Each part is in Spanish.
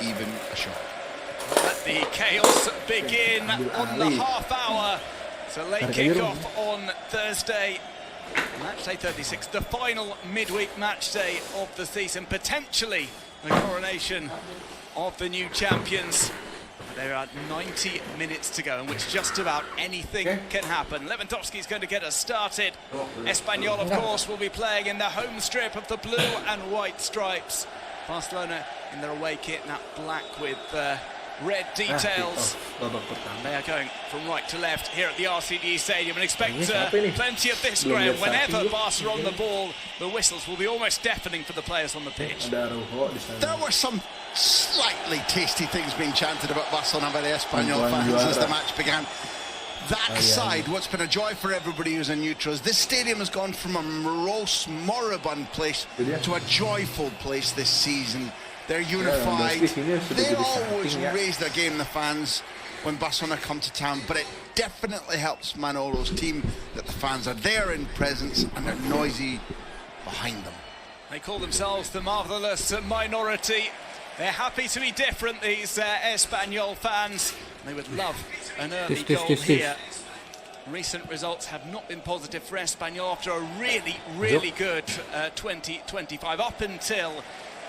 even a shot. Let the chaos begin on the half hour. It's a late kick-off on Thursday. Match day 36, the final midweek match day of the season, potentially the coronation of the new champions. There are 90 minutes to go in which just about anything can happen. Lewandowski's going to get us started. Espanyol, of course, will be playing in the home strip of the blue and white stripes. Barcelona in their away kit, in that black with red details. And they are going from right to left here at the RCD Stadium, and expect plenty of this, Graham. Whenever Barca are on the ball, the whistles will be almost deafening for the players on the pitch. There were some slightly tasty things being chanted about Barcelona by the Espanyol fans as the match began. That aside, what's been a joy for everybody who's in neutral is this stadium has gone from a morose, moribund place to a joyful place this season. They're unified. They always raise their game, the fans, when Barcelona come to town, but it definitely helps Manolo's team that the fans are there in presence and they're noisy behind them. They call themselves the marvellous minority. They're happy to be different, these Espanyol fans. They would love an early goal here. Recent results have not been positive for Espanyol after a really good 2025, up until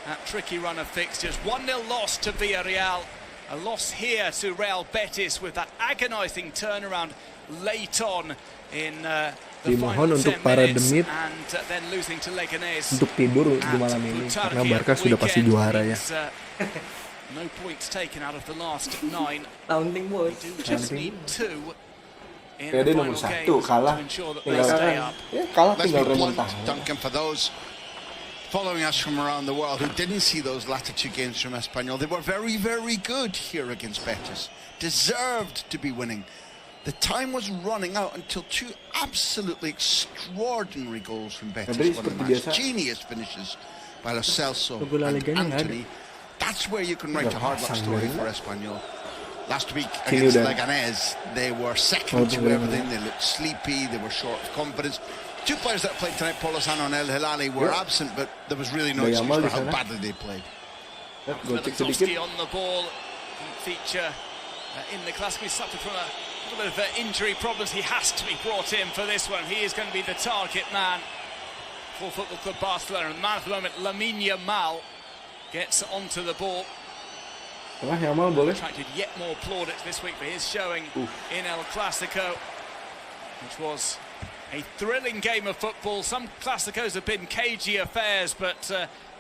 that tricky run of fixtures. 1-0 loss to Villarreal, a loss here to Real Betis with that agonising turnaround late on in the final 10 minutes, and then losing to Leganés untuk tidur di malam ini karena Barca sudah pasti juara ya. No points taken out of the last 9. Taunting They do just need 2 in Dia the nomor final 1 games kalah to ensure that they stay up. Kalah Let's be tinggal blunt, remontada. Duncan, for those following us from around the world who didn't see those latter 2 games from Espanyol, they were very good here against Betis. Deserved to be winning. The time was running out until 2 absolutely extraordinary goals from Betis won the match. Genius finishes by Lo Celso and Anthony. That's where you can write a hard luck story for Espanyol. Last week against Leganés, they were second to everything. They looked sleepy. They were short of confidence. 2 players that played tonight, Paulo Sano and El Hilali, were absent, but there was really no excuse for how badly they played. Lewandowski on the ball, feature in the Classic. He suffered from a little bit of injury problems. He has to be brought in for this one. He is going to be the target man for Football Club Barcelona. And the man at the moment, Lamine Yamal, gets onto the ball. Attracted yet more plaudits this week for his showing in El Clasico, which was a thrilling game of football. Some Clásicos have been cagey affairs, but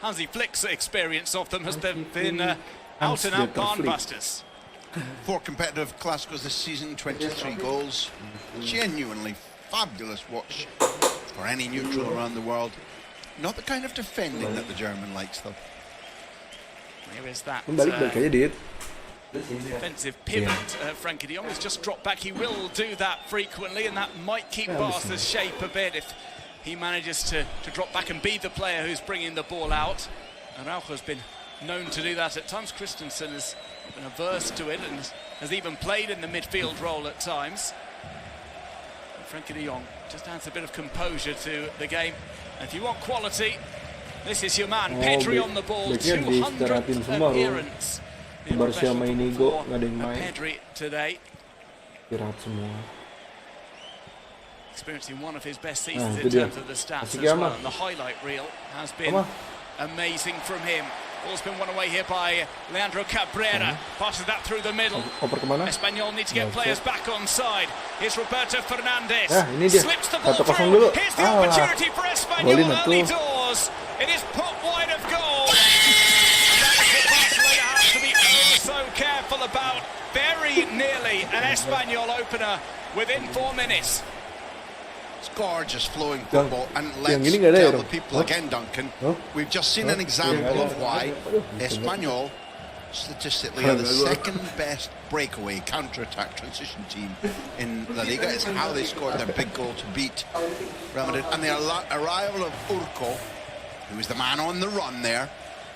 Hansi Flick's experience of them has been out-and-out barnbusters. 4 competitive Clásicos this season, 23 goals. Genuinely fabulous watch for any neutral around the world. Not the kind of defending that the German likes, though. Here is that defensive pivot. Frankie de Jong has just dropped back. He will do that frequently, and that might keep Barca's shape a bit if he manages to drop back and be the player who's bringing the ball out. Araujo has been known to do that at times. Christensen has been averse to it and has even played in the midfield role at times. And Frankie de Jong just adds a bit of composure to the game. And if you want quality, this is your man. Pedri on the ball, 200th appearance. Barca main Igo, nggak ada yang main. Pedri today. Istirahat semua. Experiencing one of his best seasons in terms of the stats as well. And the highlight reel has been amazing from him. Ball's been won away here by Leandro Cabrera. Passes that through the middle. Espanyol need to get players back on side. Here's Roberto Fernandes. Slips the ball through. Here's the opportunity for Espanyol early doors. It is put wide of goal. Barcelona has to be so careful about. Very nearly an Espanyol opener within 4 minutes. It's gorgeous flowing football, and let's tell the people again, Duncan, we've just seen an example of why Espanyol statistically are the 2nd best breakaway counter-attack transition team in La Liga. It's how they scored their big goal to beat Real Madrid, and the arrival of Urco, who is the man on the run there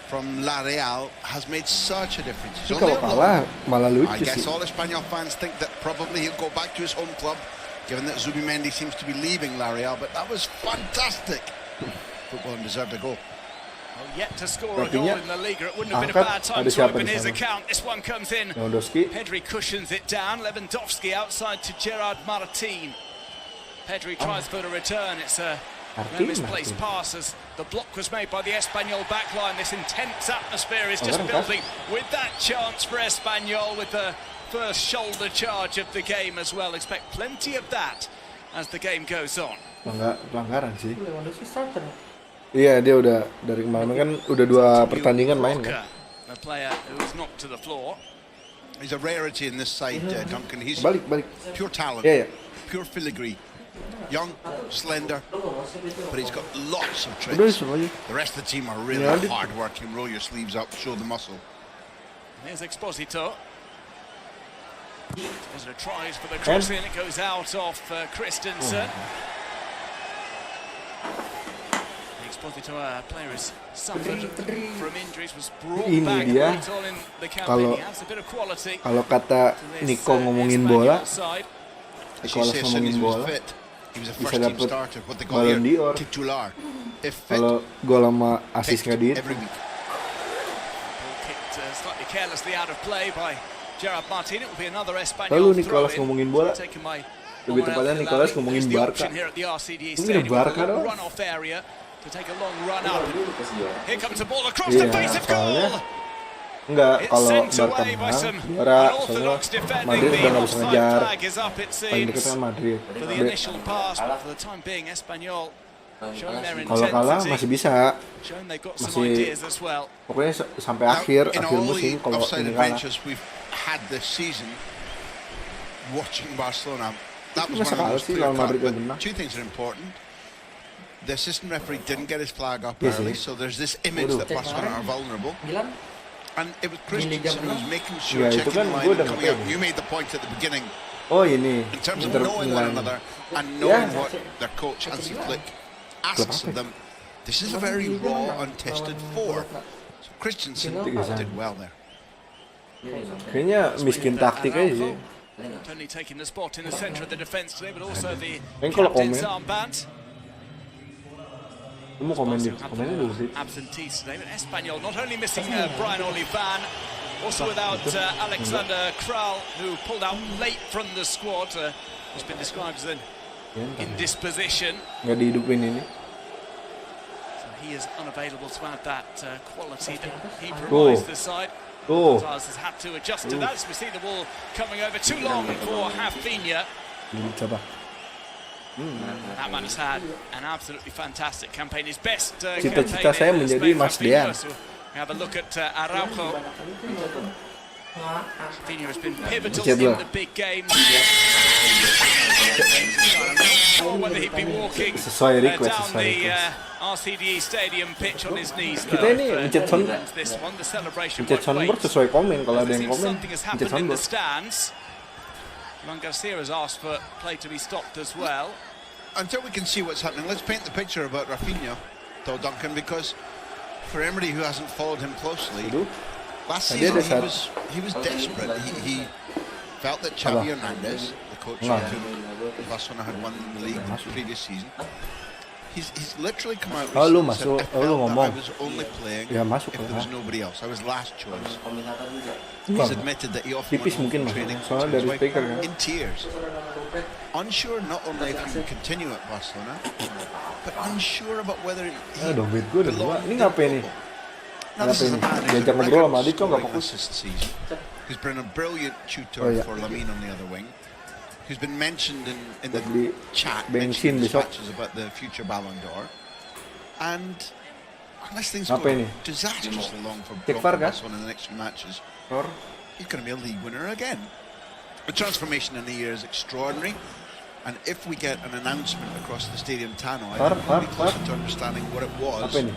from La Real, has made such a difference. I guess all Espanyol fans think that probably he'll go back to his home club, given that Zubimendi seems to be leaving La Real, but that was fantastic football and deserved a goal. Well, yet to score a goal Rapinya in La Liga. It wouldn't have been a angkat, bad time ada to siapa open di his sana? account. This one comes in. Lewandowski. Pedri cushions it down. Lewandowski outside to Gerard Martin. Pedri tries for the return. It's a misplaced pass as the block was made by the Espanyol backline. This intense atmosphere is just building with that chance for Espanyol with the first shoulder charge of the game as well. Expect plenty of that as the game goes on. Pelanggaran sih. Iya, dia udah dari kemarin kan udah 2 pertandingan main kan. A player who was knocked to the floor. He's a rarity in this side, Duncan. He's Balik. pure talent, Iya. pure filigree. Young, slender, but he's got lots of Udah tricks. disuruh aja. The rest of the team are really hard working. Roll your sleeves up, show the muscle. Here's Exposito. There's a tries for the cross in. It goes out off Christensen. Exposito, a player who's suffered from injuries, was brought back late on in the campaign. He has a bit of quality. Kalau kata Nico ngomongin bola, Nicolas ngomongin bola, he was a first team starter, what they call here titular. If fit, kalau gol sama asis nggak dihitung. every week. Ball kicked slightly carelessly out of play by Gerard Martin. It will be another Espanyol Lalu throw Nicolas ngomongin bola, taken by lebih tepatnya Nicolas ngomongin Barca. Ini Barca dong. Run-off area to take a long run up. Here comes the ball across the face of goal. Enggak, kalau Barca menang, juara, soalnya Madrid udah nggak bisa ngejar. Paling dekat kan Madrid. Kalau kalah masih bisa, masih pokoknya sampai akhir musim kalau ini kalah. Had this season watching Barcelona, that was Masa one of kalah those sih clear lawan Madrid cut, yang menang? but two things are important. The assistant referee didn't get his flag up early, so there's this image that Barcelona are vulnerable. And it was Christensen who was making sure, checking the line and coming out. You made the point at the beginning. Oh ini, in terms of knowing one another and knowing what their coach Hansi Flick asks of them. This is a very raw, untested 4. So Christensen did well there. kayaknya miskin taktik aja sih. Not only taking the spot in the center of the defense today, but also the kalau captain's komen, armband. lu mau komen komennya dulu sih. Absentees today, but Espanyol not only missing Brian Olivan, also without Alexander Kral, who pulled out late from the squad. Has been described as an indisposition. Nggak dihidupin ini. So he is unavailable to add that quality that he provides the side. Ajazz has had to adjust to that as we see the ball coming over too long for Rafinha. Coba. That man has had an absolutely fantastic campaign. His best Cita-cita saya menjadi Mas Dean. We have a look at Araujo. Rafinha has been pivotal in the big games. Or whether he'd be walking down the RCDE Stadium pitch on his knees. Kita ini mencet soundboard sesuai komen. Kalau ada yang komen, mencet soundboard. Juan Garcia has asked for play to be stopped as well. Until we can see what's happening, let's paint the picture about Rafinha, though, Duncan, because for anybody who hasn't followed him closely, last season he was desperate. He felt that Xavi Hernandez, the coach who Barcelona had won the league the previous season, he's literally come out and said, I felt that I was only playing if there was nobody else. I was last choice. He's admitted that he often went home from training to his wife in tears, unsure not only if he can continue at Barcelona, but unsure about whether he belongs in football. Now this is a man who's a record scoring assist season, who's been a brilliant tutor for Lamine on the other wing, who's been mentioned in the chat, mentioned dispatches about the future Ballon d'Or, and unless things go disastrously long for Barcelona in the next few matches, he's going to be a league winner again. The transformation in the year is extraordinary, and if we get an announcement across the Stadium Tano, I think we'll be closer to understanding what it was that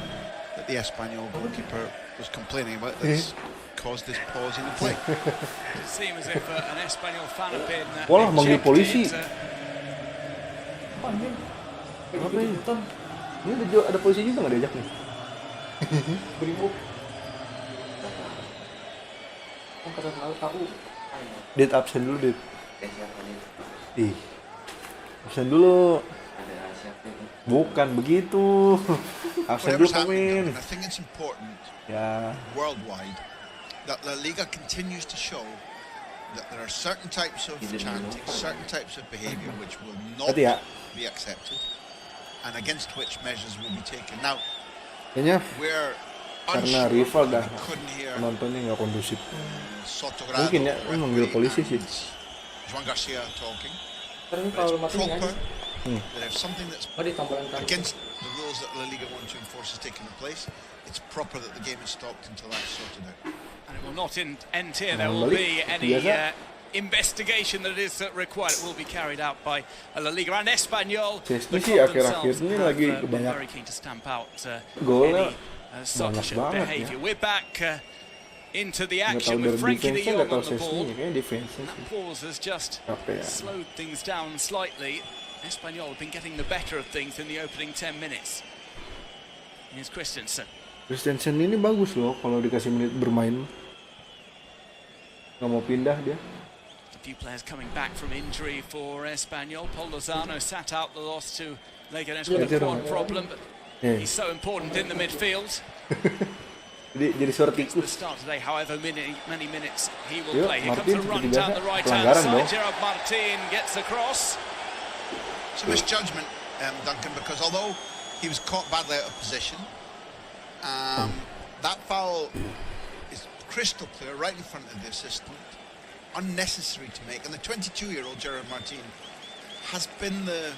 the Espanyol goalkeeper was complaining about that's caused this pause in the play. It seems as if an Espanyol fan have been manggil polisi. Apa ini? Ini ada polisi juga nggak diajak nih? Dit absen dulu, Dit. Ih, absen dulu. Bukan begitu. Absen dulu Whatever's happening, pemain. I think it's important Ya. worldwide that La Liga continues to show that there are certain types of chanting, certain types of behavior which will not Hati ya. be accepted and against which measures will be taken. Now, Kayaknya we're karena unsure, rival dah we couldn't hear penontonnya nggak kondusif. Sotogrado, Mungkin ya, ini manggil polisi sih. Juan Garcia talking. Terus But kalau it's matinya proper aja. that if something that's Oh, ditambahin kali. against the rules that La Liga want to enforce is taking place, it's proper that the game is stopped until that's sorted out. And it will not end here. There will be any investigation that is required. It will be carried out by La Liga and Espanyol. Sesni sih akhir-akhir ini lagi banyak very keen to stamp out golnya. any such banget behavior. ya. We're back into the Nggak tahu action dari with Frankie de defense-nya, Jong nggak tahu on the ball. sesninya, kayaknya defense-nya That sih. pause has just Apa ya? slowed things down slightly. Espanyol have been getting the better of things in the opening 10 minutes. Here's Christensen. Christensen ini bagus loh kalau dikasih menit bermain. Nggak mau pindah dia. A few players coming back from injury for Espanyol. Paul Lozano sat out the loss to Leganés with a quad problem, but he's so important in the midfield. Jadi suara The tikus. start today, however many minutes he will Yuk, play. Here Martin comes a run seperti down biasa, the right hand pelanggaran side. dong. Gerard Martin gets across. It's a misjudgment, Duncan, because although he was caught badly out of position, that foul is crystal clear right in front of the assistant, unnecessary to make, and the 22-year-old Gerard Martin has been the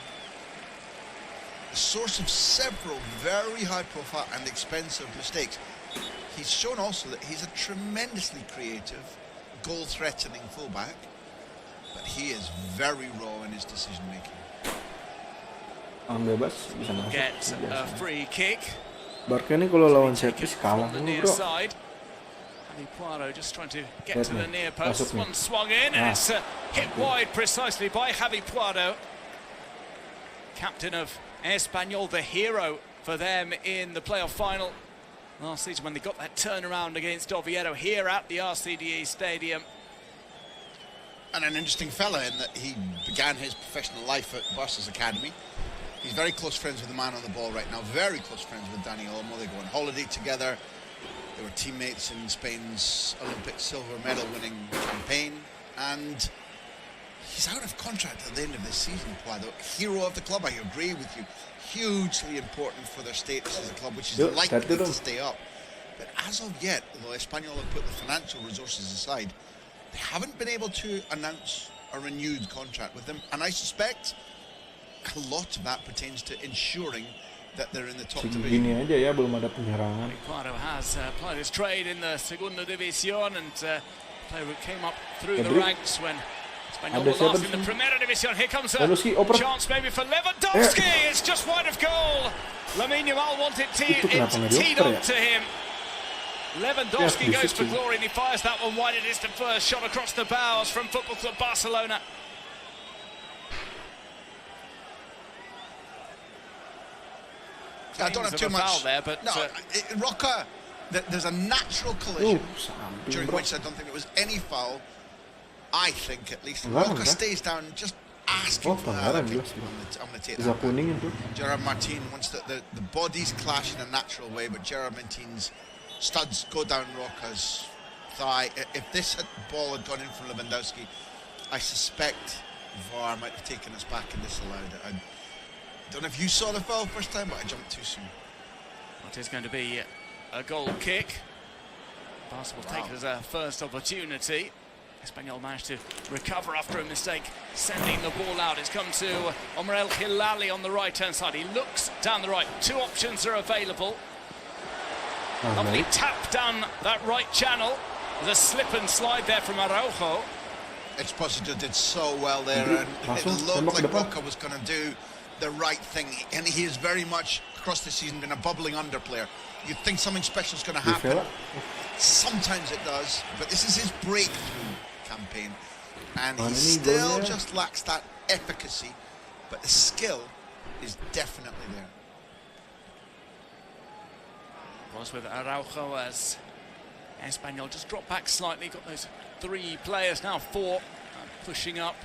source of several very high-profile and expensive mistakes. He's shown also that he's a tremendously creative, goal-threatening fullback, but he is very raw in his decision-making. Bebas bisa masuk. Get a free kick. Barca ini kalau lawan Sepis kalah From the dulu near bro. side. Javi Puaro just trying to get Lihat to the nih, near post. masuk nih. One swung in, and it's hit wide precisely by Javi Puaro. Captain of Espanyol, the hero for them in the playoff final last season when they got that turnaround against Oviedo here at the RCDE Stadium. And an interesting fella in that he began his professional life at Barca's academy. He's very close friends with the man on the ball right now, very close friends with Dani Olmo. They go on holiday together. They were teammates in Spain's Olympic silver medal winning campaign. And he's out of contract at the end of this season, Puado. Hero of the club, I agree with you. Hugely important for their status as a club, which is likely to stay up. But as of yet, although Espanyol have put the financial resources aside, they haven't been able to announce a renewed contract with them. And I suspect a lot of that pertains to ensuring that they're in the top division. Segini aja ya, belum ada penyerangan. Puaro has applied his trade in the Segunda División and player who came up through the Pedri. ranks when Espanyol Ada were siapa last di in the sini? Primera División. Here comes a Lewandowski, oper. chance maybe for Lewandowski. It's just wide of goal. Lamine Yamal wanted Itu kenapa nggak teed dioper up ya? to him. Lewandowski Yes, goes for this is- glory and he fires that one wide. It is the first shot across the bows from Football Club Barcelona. I don't have too much. There, but no, Roca, there's a natural collision Samping during bro. which I don't think it was any foul. I think at least Pelanggaran, Roca kan? stays down, just asking Oh, for that. pelanggaran I'm jelas. going to take Bisa that. kuning itu. Gerard Martin wants the bodies clash in a natural way, but Gerard Martin's studs go down Roca's thigh. If this ball had gone in from Lewandowski, I suspect VAR might have taken us back and disallowed it. I don't know if you saw the foul first time, but I jumped too soon. It is going to be a goal kick. Barca will take it as a first opportunity. Espanyol managed to recover after a mistake, sending the ball out. It's come to Omar El Hilali on the right-hand side. He looks down the right. Two options are available. Lovely tap down that right channel. There's a slip and slide there from Araujo. Esposito did so well there, and it looked like Roca was going to do the right thing, and he is very much across the season been a bubbling under player. You'd think something special is going to happen. Sometimes it does, but this is his breakthrough campaign, and he still just lacks that efficacy, but the skill is definitely there. Was with Araujo as Espanyol just dropped back slightly. Got those three players now, four pushing up.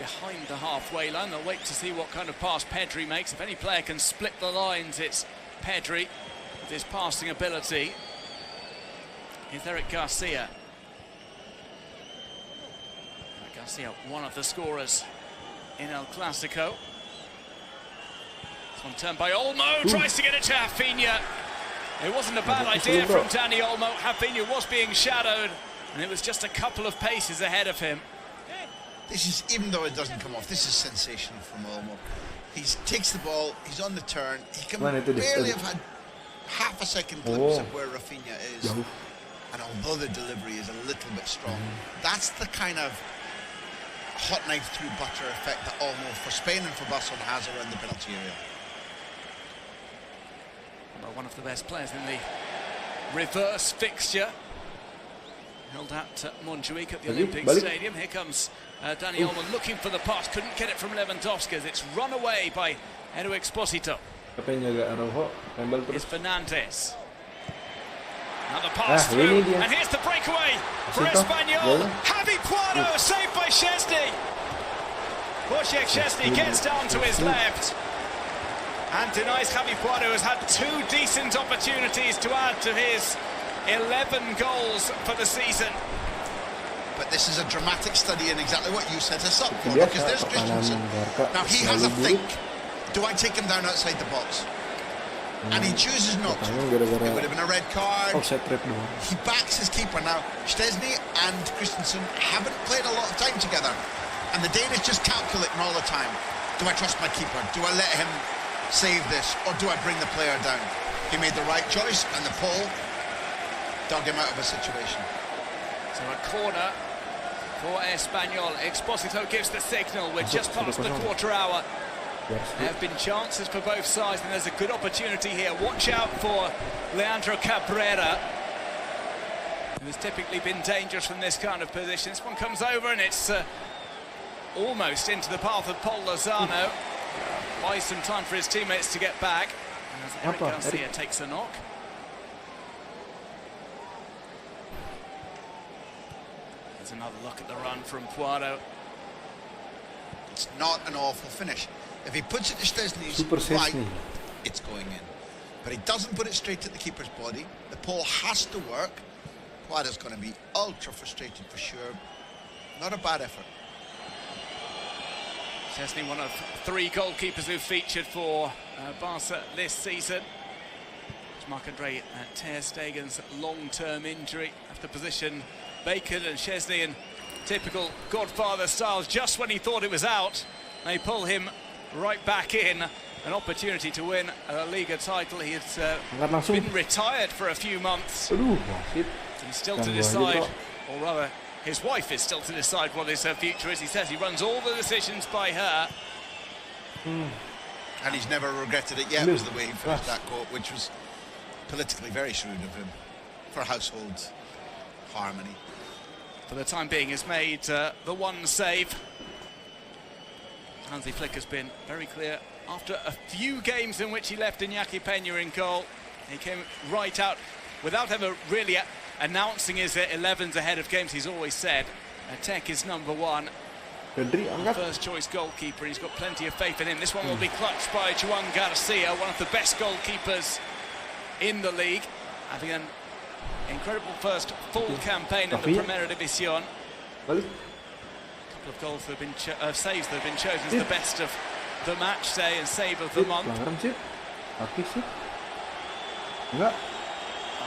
behind the halfway line. They'll wait to see what kind of pass Pedri makes. If any player can split the lines, it's Pedri with his passing ability. Here's Eric Garcia. Eric Garcia, one of the scorers in El Clasico. This one turned by Olmo, tries to get it to Rafinha. It wasn't a bad idea from Dani Olmo. Rafinha was being shadowed, and it was just a couple of paces ahead of him. This is, even though it doesn't come off, this is sensational from Olmo. He takes the ball, he's on the turn, he can barely have had half a second glimpse of where Rafinha is. And although the delivery is a little bit strong, that's the kind of hot knife through butter effect that Olmo for Spain and for Barcelona has around the penalty area. Well, one of the best players in the reverse fixture. Held at Montjuic at the Olympic Stadium. Here comes Dani Olmo looking for the pass. Couldn't get it from Lewandowski as it's run away by Aero Exposito. Here's Fernandez. Now the pass through, and here's the breakaway for Espanyol. Javi Puado saved by Szczesny. Wojciech Szczesny gets down to his left and denies Javi Puado, who has had 2 decent opportunities to add to his 11 goals for the season. But this is a dramatic study in exactly what you set us up for, because there's Christensen. Now he has a think. Do I take him down outside the box? And he chooses not to. It would have been a red card. He backs his keeper. Now, Szczesny and Christensen haven't played a lot of time together. And the Danish just calculating all the time. Do I trust my keeper? Do I let him save this? Or do I bring the player down? He made the right choice, and the pull dug him out of a situation. So a corner for Espanyol. Exposito gives the signal. We're just past the quarter hour. There have been chances for both sides, and there's a good opportunity here. Watch out for Leandro Cabrera, who has typically been dangerous from this kind of position. This one comes over, and it's almost into the path of Paul Lozano. Buys some time for his teammates to get back. As Eric Garcia takes a knock. Here's another look at the run from Puado. It's not an awful finish. If he puts it to Szczesny's right, it's going in. But he doesn't put it straight at the keeper's body. The pull has to work. Puado's going to be ultra frustrated for sure. Not a bad effort. Szczesny, one of 3 goalkeepers who've featured for Barca this season. Marc-Andre ter Stegen's long-term injury after position vacant, and Szczesny in typical Godfather style, just when he thought it was out, they pull him right back in. An opportunity to win a Liga title. He has been retired for a few months. He's still to decide, or rather his wife is still to decide what his future is. He says he runs all the decisions by her. And he's never regretted it yet, was the way he finished that quote, which was politically very shrewd of him for household harmony. For the time being, has made the one save. Hansi Flick has been very clear. After a few games in which he left Iñaki Peña in goal, he came right out without ever really announcing his 11s ahead of games. He's always said Tech is number 1, first choice goalkeeper. He's got plenty of faith in him. This one will be clutched by Juan Garcia, one of the best goalkeepers in the league, having an incredible first full campaign in the Primera División. Couple of goals that have been saves that have been chosen as the best of the match day and save of the month. Oh,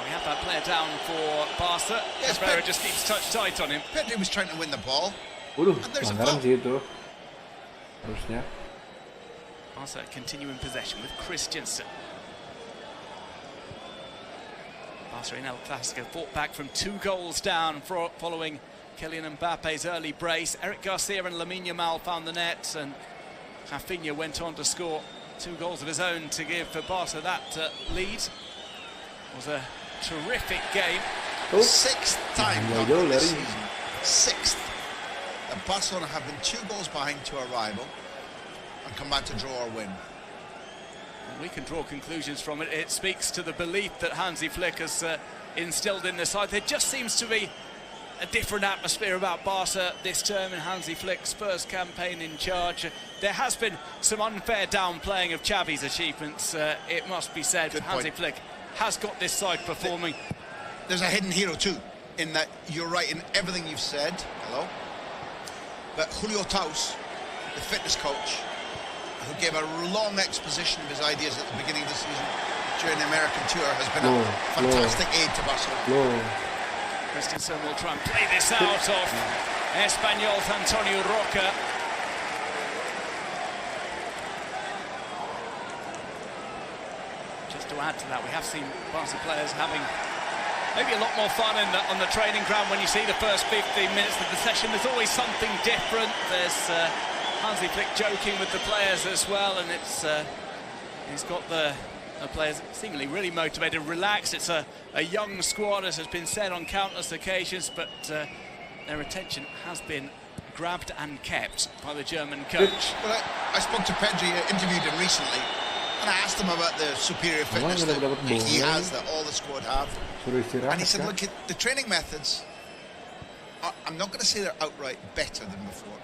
we have that player down for Barca. Yes, Cabrera just keeps touch tight on him. Pedri was trying to win the ball. And there's a foul. Barca continuing possession with Christensen. Barca in El Clasico fought back from 2 goals down following Kylian Mbappe's early brace. Eric Garcia and Lamine Yamal found the net, and Rafinha went on to score 2 goals of his own to give for Barca that lead. It was a terrific game. 6th time this season. 6th. And Barcelona have been 2 goals behind to arrival and come back to draw or win. And we can draw conclusions from it. It speaks to the belief that Hansi Flick has instilled in the side. There just seems to be a different atmosphere about Barca this term in Hansi Flick's first campaign in charge. There has been some unfair downplaying of Xavi's achievements, it must be said. Hansi Flick has got this side performing. There's a hidden hero too, in that you're right in everything you've said. Hello. But Julio Taus, the fitness coach, who gave a long exposition of his ideas at the beginning of the season during the American tour, has been a fantastic aid to Barcelona. Christensen will try and play this out of Espanyol's Antonio Roca. Just to add to that, we have seen Barca players having maybe a lot more fun on the training ground. When you see the first 15 minutes of the session, there's always something different. There's Hansi Flick joking with the players as well, and he's got the players seemingly really motivated, relaxed. It's a young squad, as has been said on countless occasions, but their attention has been grabbed and kept by the German coach. Well, I spoke to Pedri, interviewed him recently, and I asked him about the superior fitness that he has, that all the squad have. And he said, look, the training methods, I'm not going to say they're outright better than before,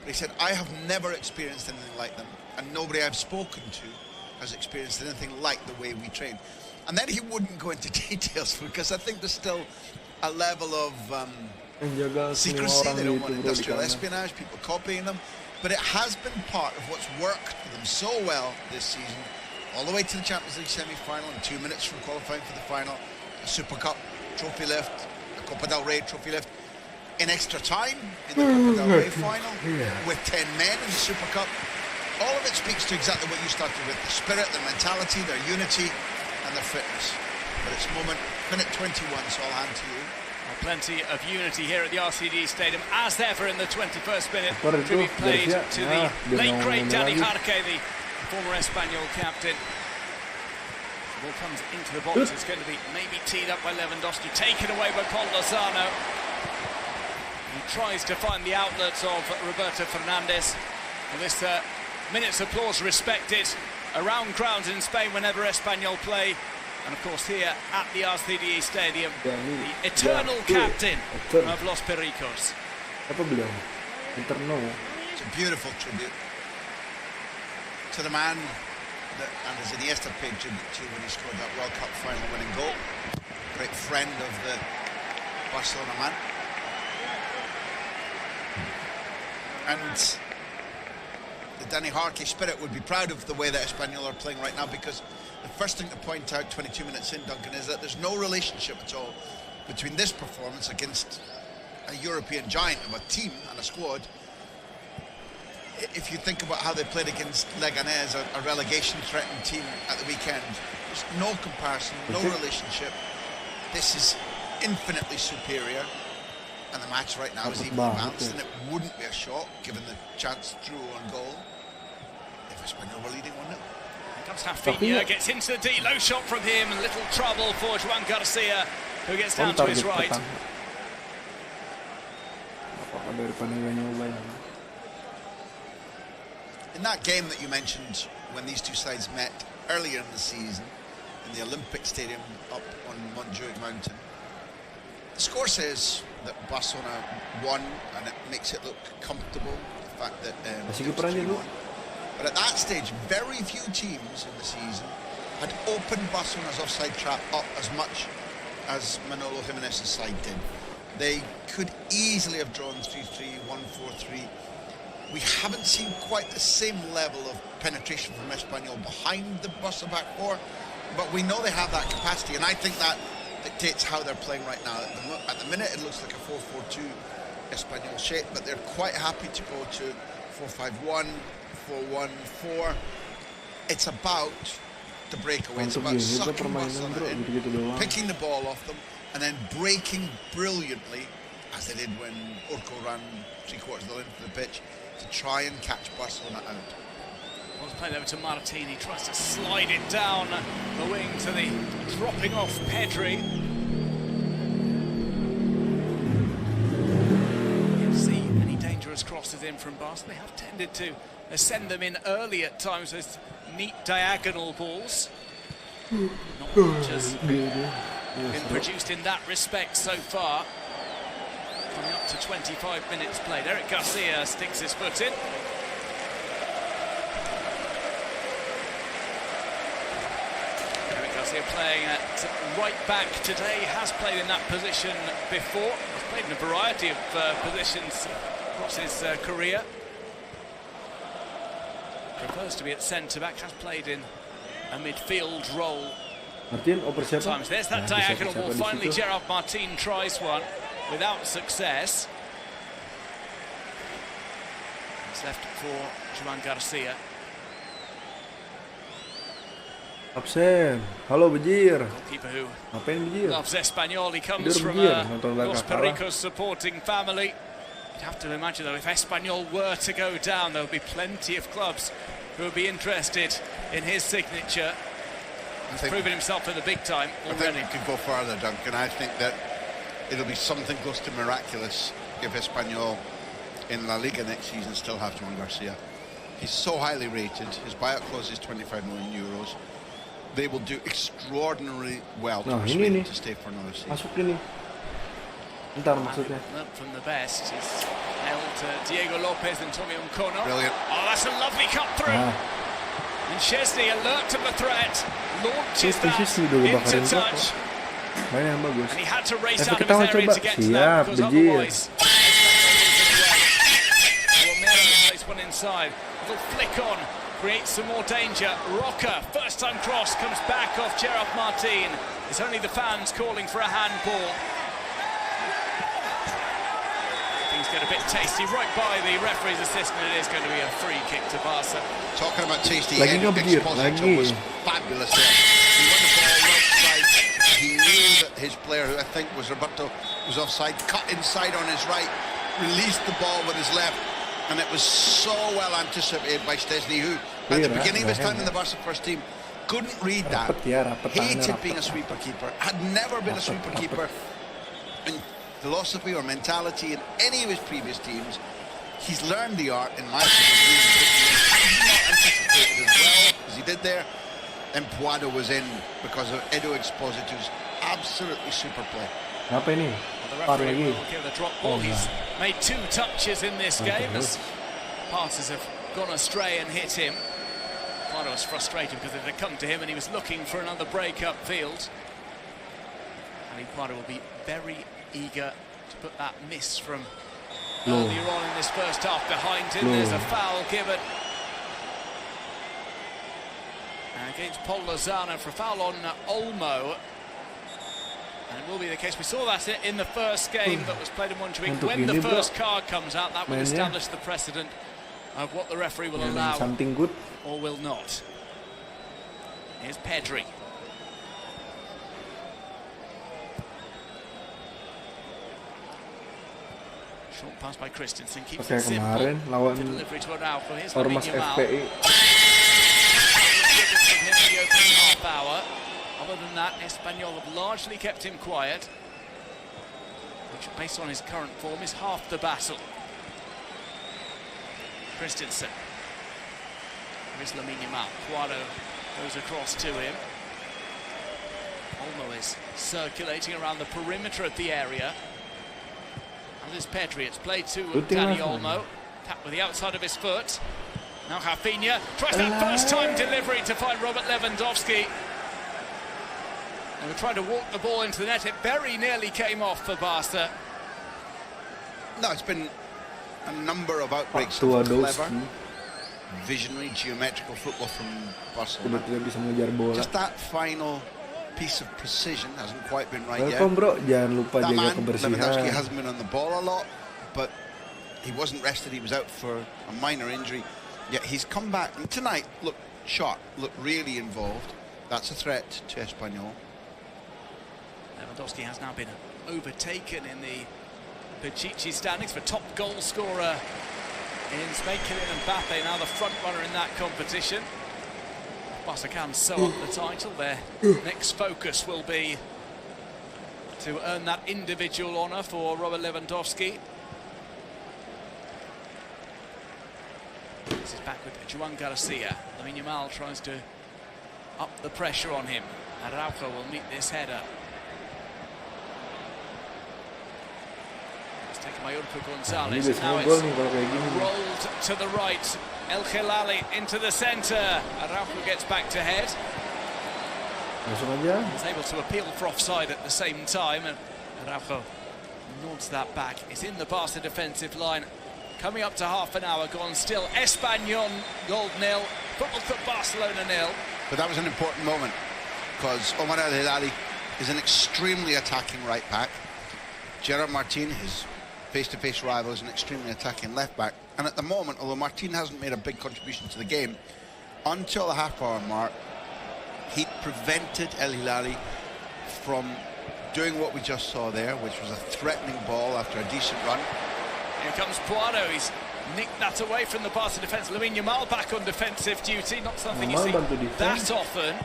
but he said, I have never experienced anything like them, and nobody I've spoken to has experienced anything like the way we train. And then he wouldn't go into details, because I think there's still a level of secrecy. They don't want industrial espionage, people copying them. But it has been part of what's worked for them so well this season, all the way to the Champions League semi-final, and 2 minutes from qualifying for the final, a Super Cup trophy lift, a Copa del Rey trophy lift, in extra time in the Copa del Rey final, with 10 men in the Super Cup. All of it speaks to exactly what you started with, the spirit, their mentality, their unity, and their fitness. But it's minute 21, so I'll hand to you. Well, plenty of unity here at the RCD Stadium, as ever in the 21st minute, to be played to the late great Dani Jarque, the former Espanyol captain. The ball comes into the box, it's going to be maybe teed up by Lewandowski, taken away by Paul Lozano. He tries to find the outlets of Roberto Fernandez. And this minute's applause respected around grounds in Spain whenever Espanyol play. And of course here at the RCD Stadium, the eternal captain of Los Pericos. It's a beautiful tribute to the man that Andres Iniesta paid tribute to when he scored that World Cup final winning goal. Great friend of the Barcelona man. And the Dani Jarque spirit would be proud of the way that Espanyol are playing right now, because the first thing to point out 22 minutes in, Duncan, is that there's no relationship at all between this performance against a European giant of a team and a squad. If you think about how they played against Leganés, a relegation-threatened team at the weekend, there's no comparison, no relationship. This is infinitely superior. And the match right now is evenly balanced, and it wouldn't be a shock, given the chance drew on goal, if Espanyol were leading 1-0. Here comes Rafinha, gets into the D, low shot from him, and little trouble for Juan Garcia, who gets down to his right. In that game that you mentioned, when these two sides met earlier in the season, in the Olympic Stadium up on Montjuic Mountain, the score says that Barcelona won, and it makes it look comfortable, the fact that but at that stage, very few teams in the season had opened Barcelona's offside trap up as much as Manolo Jimenez's side did. They could easily have drawn 3-3, 1-4-3. We haven't seen quite the same level of penetration from Espanyol behind the Barca back four, but we know they have that capacity, and I think that dictates how they're playing right now. At the minute, it looks like a 4-4-2 Espanyol shape, but they're quite happy to go to 4-5-1, 4-1-4. It's about the breakaway. It's about sucking Barcelona in, picking the ball off them, and then breaking brilliantly, as they did when Urco ran 3/4 of the length of the pitch, to try and catch Barcelona out. Well, played over to Martini, tries to slide it down the wing to the dropping off Pedri. You see any dangerous crosses in from Barca. They have tended to send them in early at times with neat diagonal balls. Not much has been produced in that respect so far. Coming up to 25 minutes played. Eric Garcia sticks his foot in. Eric Garcia playing at right back today, has played in that position before. He's played in a variety of positions across his career. Prefers to be at centre-back, has played in a midfield role. Martin, oper siapa? Sometimes. There's that diagonal ball. Finally, Gerard Martin tries one without success. It's left for Joan Garcia. Absen. Halo Bejir. Goalkeeper who Ngapain Bejir? loves Espanyol. He comes Tidur from Bejir, a nonton Los belakang kalah. Pericos supporting family. You'd have to imagine, though, if Espanyol were to go down, there would be plenty of clubs who would be interested in his signature. He's proven himself in the big time already. I think you could go further, Duncan. I think that it'll be something close to miraculous if Espanyol in La Liga next season still have Joan Garcia. He's so highly rated. His buyout clause is 25 million euros. They will do extraordinarily well to persuade him to stay for another season. Masuk ini. Ntar maksudnya. Learned from the best. He's held Diego Lopez and Tommy Unkono. Brilliant. Oh, that's a lovely cut through. And Chesney, alert to the threat, launches that into touch. Main yang bagus. And he had to race Efek out of his ketawa area coba. to get to Siap, that, because Bejir. otherwise Romero plays one inside. Little flick on, creates some more danger. Roca, first time cross, comes back off Gerard Martin. It's only the fans calling for a handball. Things get a bit tasty right by the referee's assistant. It is going to be a free kick to Barca. Talking about tasty, Lagi Eric nggak Bejir, Exposito lagi. was fabulous there. He won the ball right side. He knew that his player, who I think was Roberto, was offside, cut inside on his right, released the ball with his left, and it was so well anticipated by Szczesny, who at the beginning of his time in the Barca first team couldn't read that, hated being a sweeper keeper, had never been a sweeper keeper in philosophy or mentality in any of his previous teams. He's learned the art, in my opinion. He not anticipated as well as he did there. And Puado was in because of Edo Exposito's absolutely super play. Apa ini? The Par referee lagi. will give the drop ball. He's made 2 touches in this game as passes have gone astray and hit him. Puado was frustrated because it had come to him and he was looking for another break upfield. I think Puado will be very eager to put that miss from earlier on in this first half behind him. There's a foul given against Paul Lozano for a foul on Olmo. And it will be the case. We saw that in the first game that was played in Montjuic. When the first card comes out, that will establish the precedent of what the referee will allow Something good. or will not. Here's Pedri. Short pass by Christensen, keeps it simple. Kemarin lawan Delivery to Araujo. Here's Ormas Lamine Yamal. FPI. From him in the opening half hour. Other than that, Espanyol have largely kept him quiet, which, based on his current form, is half the battle. Christensen. Here's Lamine Yamal. Juara goes across to him. Olmo is circulating around the perimeter of the area. And there's Pedri. It's played to Dani Olmo. Tap with the outside of his foot. Now Rafinha tries that first-time delivery to find Robert Lewandowski. And we're trying to walk the ball into the net. It very nearly came off for Barca. No, it's been a number of outbreaks of clever, visionary, geometrical football from Barcelona. Just that final piece of precision hasn't quite been right yet. Bro, jangan lupa That jaga man, kebersihan. Lewandowski, hasn't been on the ball a lot, but he wasn't rested. He was out for a minor injury. Yet he's come back. And tonight, look sharp, look really involved. That's a threat to Espanyol. Lewandowski has now been overtaken in the Pichichi standings for top goal scorer in Spain. Kylian Mbappe now the front runner in that competition. Barca can sew up the title. Their next focus will be to earn that individual honour for Robert Lewandowski. This is back with Joan Garcia. Lamine Yamal tries to up the pressure on him. Araujo will meet this header. taken by Urco Ini Gonzalez. biasanya Now gol it's nih kalau kayak gini. rolled to the right. El Hilali into the centre. Araujo gets back to head. Langsung aja. He's able to appeal for offside at the same time, and Araujo nods that back. It's in the Barca defensive line. Coming up to half an hour gone still. Espanyol gold nil. Football Club Barcelona nil. But that was an important moment because Omar El Hilali is an extremely attacking right back. Gerard Martin, his face-to-face rival, is an extremely attacking left back. And at the moment, although Martin hasn't made a big contribution to the game, until the half-hour mark, he prevented El Hilali from doing what we just saw there, which was a threatening ball after a decent run. Here comes Poirot. He's nicked that away from the Barca defence. Lamine Yamal back on defensive duty. Not something you see that often.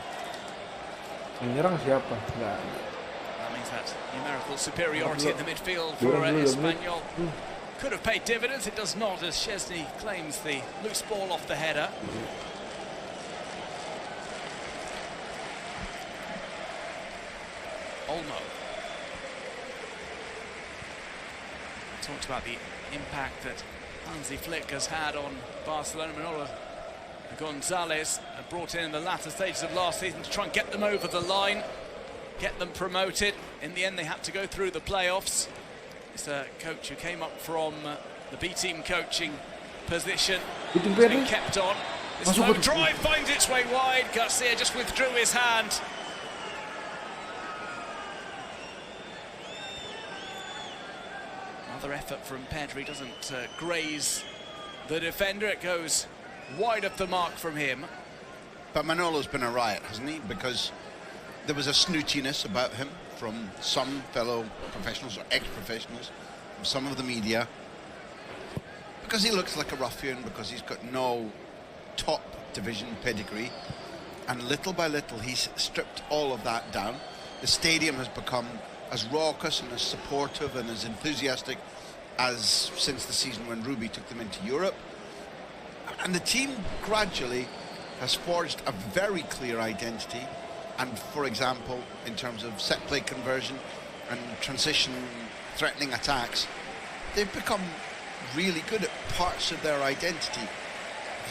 Menyerang siapa? Nggak. That means that numerical superiority in the midfield for Espanyol could have paid dividends. It does not, as Szczesny claims the loose ball off the header. Olmo. Talked about the impact that Hansi Flick has had on Barcelona. Manolo Gonzalez brought in the latter stages of last season to try and get them over the line, get them promoted. In the end, they had to go through the playoffs. It's a coach who came up from the B-team coaching position. He's been kept on. This low drive finds its way wide. Garcia just withdrew his hand. Another effort from Pedri, doesn't graze the defender. It goes wide of the mark from him. But Manolo's been a riot, hasn't he? Because there was a snootiness about him from some fellow professionals or ex-professionals, from some of the media. Because he looks like a ruffian, because he's got no top division pedigree. And little by little, he's stripped all of that down. The stadium has become as raucous and as supportive and as enthusiastic as since the season when Ruby took them into Europe. And the team gradually has forged a very clear identity. And for example, in terms of set play conversion and transition threatening attacks, they've become really good at parts of their identity.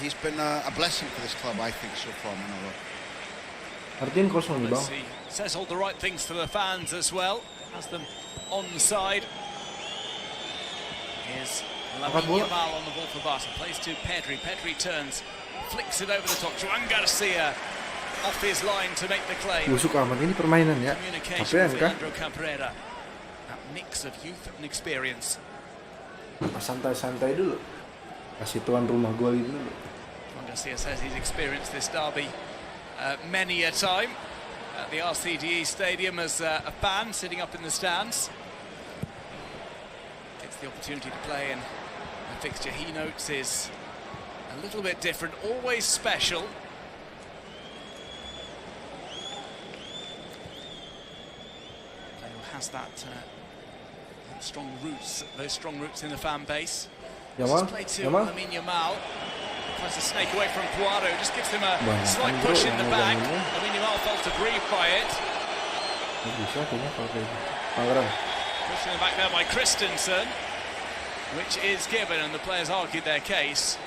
He's been a blessing for this club, I think, so far, Manolo. Artiin kosong nih, Bang. He says all the right things to the fans as well. Has them on side. Here's Lamine Yamal on the ball for Barca. Plays to Pedri. Pedri turns, flicks it over the top. Juan Garcia off his line to make the claim. Busuk amat ini permainan ya. Communication with Leandro Cabrera. That mix of youth and experience. Santai-santai dulu. Kasih tuan rumah gol itu dulu. Juan Garcia says he's experienced this derby many a time at the RCDE Stadium as a fan sitting up in the stands. Gets the opportunity to play in a fixture he notes is a little bit different, always special. Player who has that strong roots, those strong roots in the fan base. Yamal, Play to Lamine Yamal. Tries to snake away from Poirot, just gives him a slight push in the back. Lamine Yamal felt aggrieved by it. Pushing it back there by Christensen, which is given, and the players argued their case.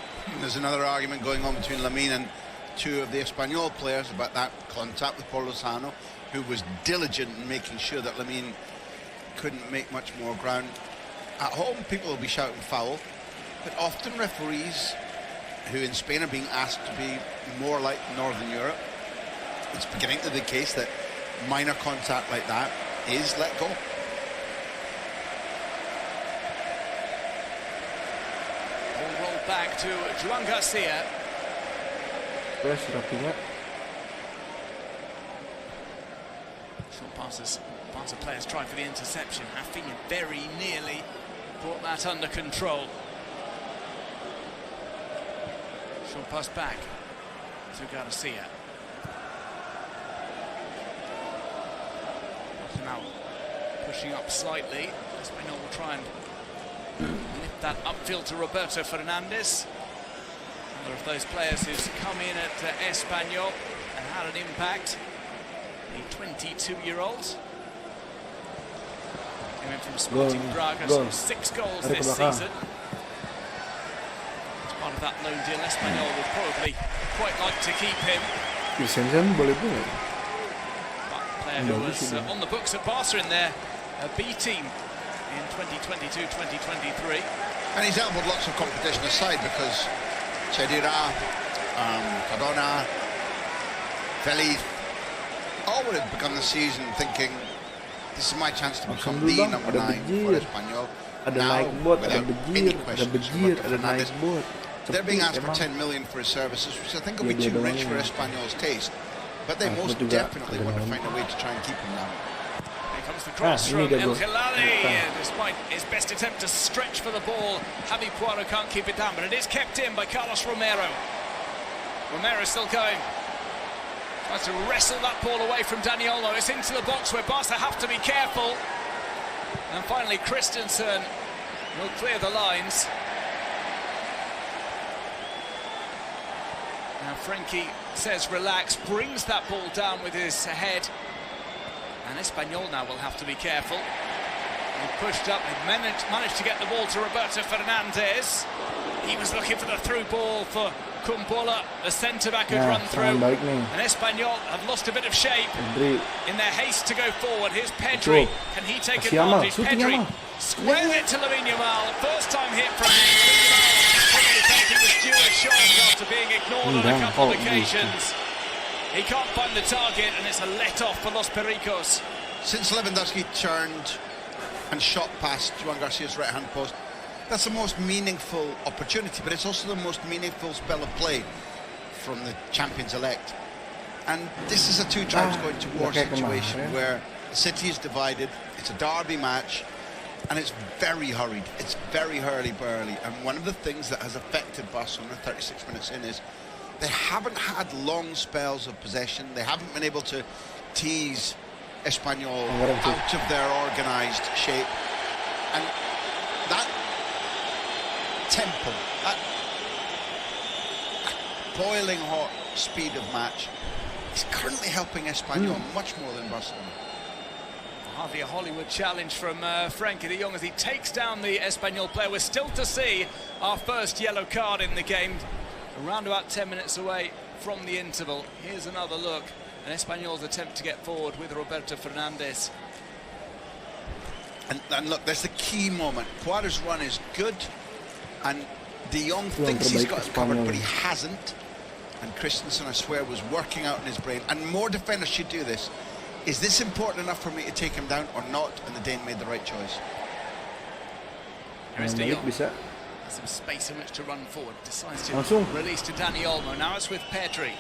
There's another argument going on between Lamine and two of the Espanyol players about that contact with Paul Lozano, who was diligent in making sure that Lamine couldn't make much more ground. At home, people will be shouting foul, but often referees who in Spain are being asked to be more like Northern Europe, it's beginning to be the case that minor contact like that is let go. Ball rolled back to Juan Garcia. Short passes. Barca players try for the interception. Rafinha very nearly brought that under control. Short pass back to Garcia. Now pushing up slightly. Espanyol will try and lift that upfield to Roberto Fernandez. Another of those players who's come in at Espanyol and had an impact. The 22-year-old. Coming from Sporting Braga, so 6 goals this season. As part of that loan deal, Espanyol would probably quite like to keep him. Boleh boleh. Player who was on the books at Barca in their B team in 2022-2023. And he's elbowed lots of competition aside because Tecgear, Cardona, Feliz all would have begun the season thinking, this is my chance to become the number 9 for Espanyol. Now, without any question, they're being asked for 10 million for his services, which I think will be too rich for Espanyol's taste. But they most definitely want to find a way to try and keep him now. Here comes the cross from El Hilali. Despite his best attempt to stretch for the ball, Javi Puaro can't keep it down, but it is kept in by Carlos Romero. Romero still going. Tries to wrestle that ball away from Daniolo. It's into the box where Barca have to be careful. And finally Christensen will clear the lines. Now Frankie says relax, brings that ball down with his head. And Espanyol now will have to be careful. He pushed up, he managed to get the ball to Roberto Fernandez. He was looking for the through ball for Kumbola, the centre-back who'd run through. And Espanyol have lost a bit of shape in their haste to go forward. Here's Pedri. Can he take advantage? Pedri squares it to Lamine Yamal. First time hit from him. Probably think he was due a shot after being ignored on a couple of occasions. He can't find the target, and it's a let-off for Los Pericos. Since Lewandowski turned and shot past Joan Garcia's right-hand post, that's the most meaningful opportunity, but it's also the most meaningful spell of play from the champions-elect. And this is a two tribes going to war situation where the city is divided, it's a derby match, and it's very hurried, it's very hurly-burly. And one of the things that has affected Barcelona 36 minutes in is they haven't had long spells of possession, they haven't been able to tease Espanyol out of their organised shape. And that tempo, that boiling hot speed of match is currently helping Espanyol much more than Barcelona. Hardly a Hollywood challenge from Frankie de Jong as he takes down the Espanyol player. We're still to see our first yellow card in the game, around about 10 minutes away from the interval. Here's another look, and Espanyol's attempt to get forward with Roberto Fernandez. And look, there's the key moment. Puaro's run is good, and de Jong thinks he's got it covered, but he hasn't. And Christensen, I swear, was working out in his brain. And more defenders should do this. Is this important enough for me to take him down or not? And the Dane made the right choice. Here is de Jong. There's some space in which to run forward. Decides to release to Dani Olmo. Now it's with Pedri.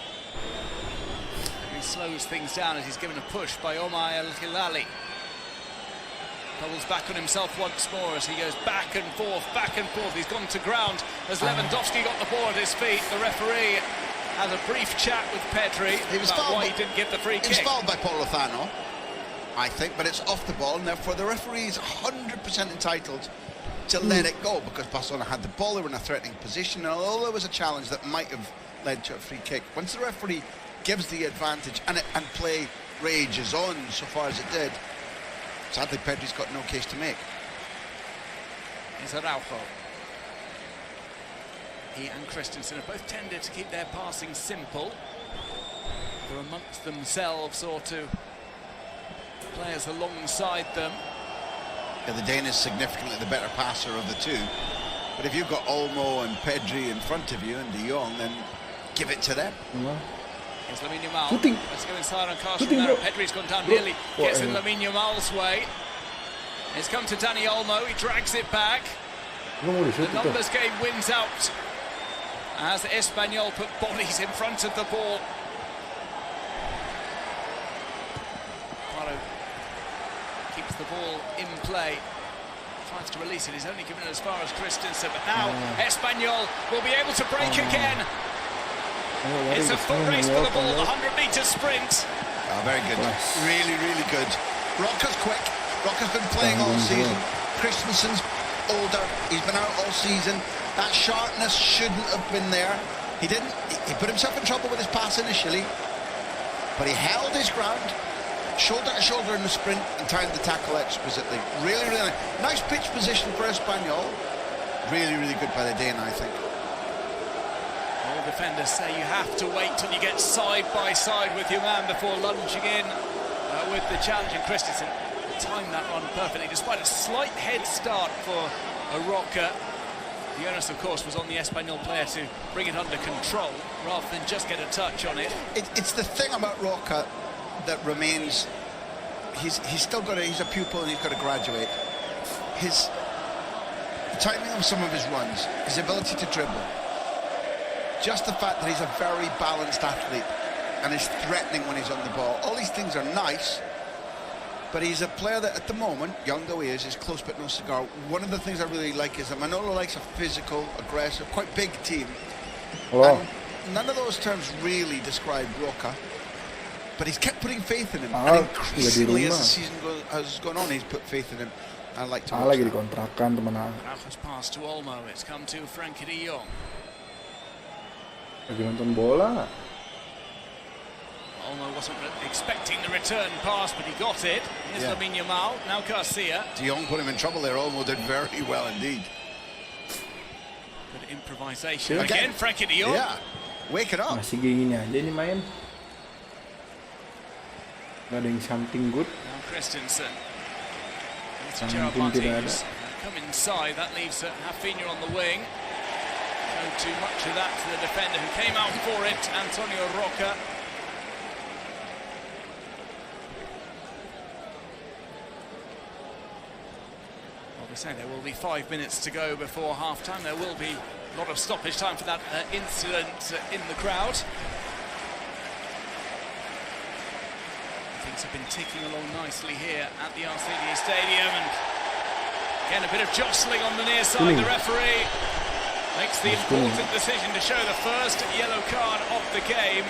He slows things down as he's given a push by Omar El Hilali. Doubles back on himself once more as he goes back and forth, back and forth. He's gone to ground as Lewandowski got the ball at his feet. The referee has a brief chat with Pedri about why he didn't get the free kick. He was fouled by Paul Lozano, I think, but it's off the ball, and therefore the referee is 100% entitled to let it go because Barcelona had the ball, they were in a threatening position, and although there was a challenge that might have led to a free kick, once the referee gives the advantage and play rages on so far as it did, sadly Pedri's got no case to make. Here's Araujo. He and Christensen have both tended to keep their passing simple, either amongst themselves or to players alongside them. Yeah, the Dane is significantly the better passer of the two, but if you've got Olmo and Pedri in front of you and de Jong, then give it to them. Here's Lamine Yamal. Let's go inside on Carlos Romero. Pedri's gone down nearly, gets in Lamine Yamal's way. It's come to Dani Olmo, he drags it back. The numbers game wins out as Espanyol put bodies in front of the ball. Paro keeps the ball in play, tries to release it, he's only given it as far as Christensen, but now Espanyol will be able to break again. It's a foot race for the ball, the 100-metre sprint. Oh, very good, really, really good. Rocker's quick, Rocker's been playing all season. Christensen's older, he's been out all season. That sharpness shouldn't have been there. He didn't, he put himself in trouble with his pass initially, but he held his ground, shoulder to shoulder in the sprint and timed the tackle exquisitely. Really, really nice pitch position for Espanyol. Really, really good by the Dane, I think. All defenders say you have to wait till you get side by side with your man before lunging in with the challenge. And Christensen timed that run perfectly, despite a slight head start for ARGB. The onus, of course, was on the Espanyol player to bring it under control rather than just get a touch on it. It's the thing about ARGB that remains. He's still got he's a pupil and he's got to graduate. The timing of some of his runs, his ability to dribble, just the fact that he's a very balanced athlete and is threatening when he's on the ball. All these things are nice, but he's a player that, at the moment, young though he is close but no cigar. One of the things I really like is that Manolo likes a physical, aggressive, quite big team. Oh. And none of those terms really describe ARGB, but he's kept putting faith in him. And increasingly, as the season has gone on, he's put faith in him. I like to watch lagi that. dikontrakan teman aku. Rauch's pass to Olmo. It's come to Frankie de Jong. Lagi nonton bola. Olmo wasn't expecting the return pass, but he got it. Here's Lamine Yamal, now Garcia. De Jong put him in trouble there. Olmo did very well indeed. Good improvisation. Again, Frankie de Jong. Yeah, wake it up. Masih gini aja nih main. Gak ada yang something good. Now Christensen. Gerard Martinez. Come inside, that leaves Rafinha on the wing. Showed too much of that to the defender who came out for it, Antonio Roca. Say there will be 5 minutes to go before half-time. There will be a lot of stoppage time for that incident in the crowd. Things have been ticking along nicely here at the RCD Stadium, and again a bit of jostling on the near side. The referee makes the important decision to show the first yellow card of the game.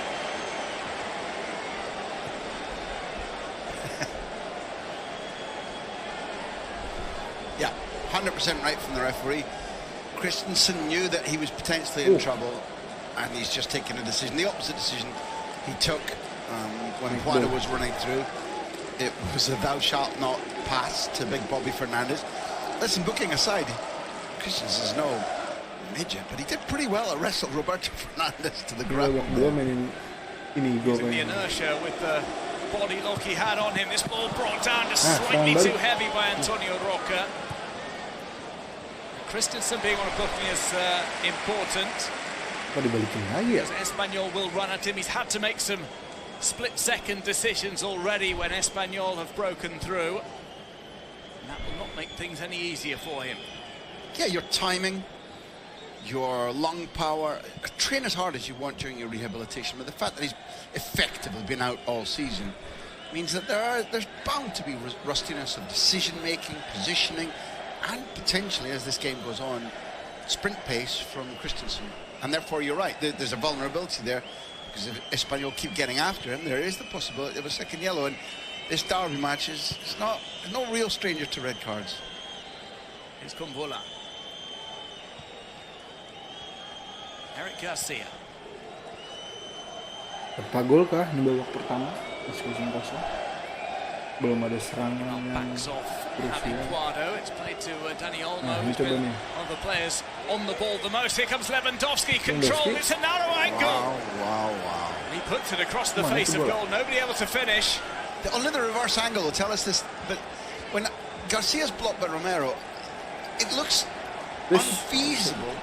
Yeah, 100% right from the referee. Christensen knew that he was potentially in trouble, and he's just taken a decision, the opposite decision he took when Juara was running through. It was a thou shalt not pass to big Bobby Fernandez. Listen, booking aside, Christensen is no midget, but he did pretty well at wrestle Roberto Fernandez to the ground. Using the inertia with the body lock he had on him. This ball brought down just slightly too heavy by Antonio Roca. Christensen being on a booking is important. Because Espanyol will run at him. He's had to make some split-second decisions already when Espanyol have broken through. And that will not make things any easier for him. Yeah, your timing, your lung power, train as hard as you want during your rehabilitation, but the fact that he's effectively been out all season means that there's bound to be rustiness of decision-making, positioning, and potentially, as this game goes on, sprint pace from Christensen. And therefore, you're right, there's a vulnerability there, because if Espanyol keep getting after him, there is the possibility of a second yellow, and this derby match is no real stranger to red cards. Here's Kumbola. Eric Garcia. Berapa gol kah di babak pertama? Masih 0-0. Belum ada serangan yang Guado. It's played to Dani Olmo, who's been one of the players on the ball the most. Here comes Lewandowski, control, it's a narrow angle. Wow. And he puts it across the face of goal, nobody able to finish. Only the reverse angle will tell us this, but when Garcia's blocked by Romero, it looks unfeasible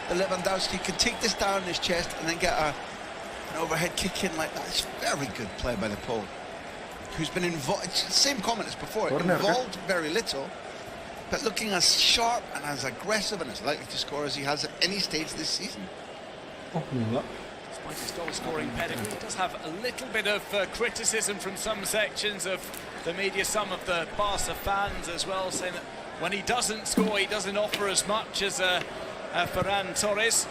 that Lewandowski can take this down in his chest and then get an overhead kick in like that. It's very good play by the Pole, who's been involved, same comment as before, involved very little, but looking as sharp and as aggressive and as likely to score as he has at any stage this season. Despite his goal-scoring pedigree, he does have a little bit of criticism from some sections of the media, some of the Barca fans as well, saying that when he doesn't score, he doesn't offer as much as Ferran Torres.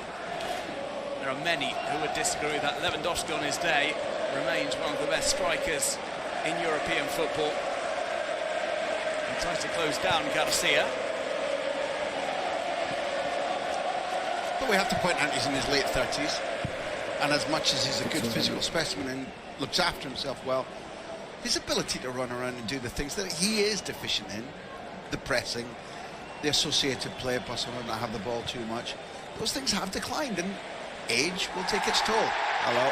There are many who would disagree that Lewandowski on his day remains one of the best strikers in European football. He tries to close down Garcia. But we have to point out he's in his late 30s, and as much as he's a good physical specimen and looks after himself well, his ability to run around and do the things that he is deficient in, the pressing, the associated play, Barcelona not have the ball too much, those things have declined, and age will take its toll. Hello.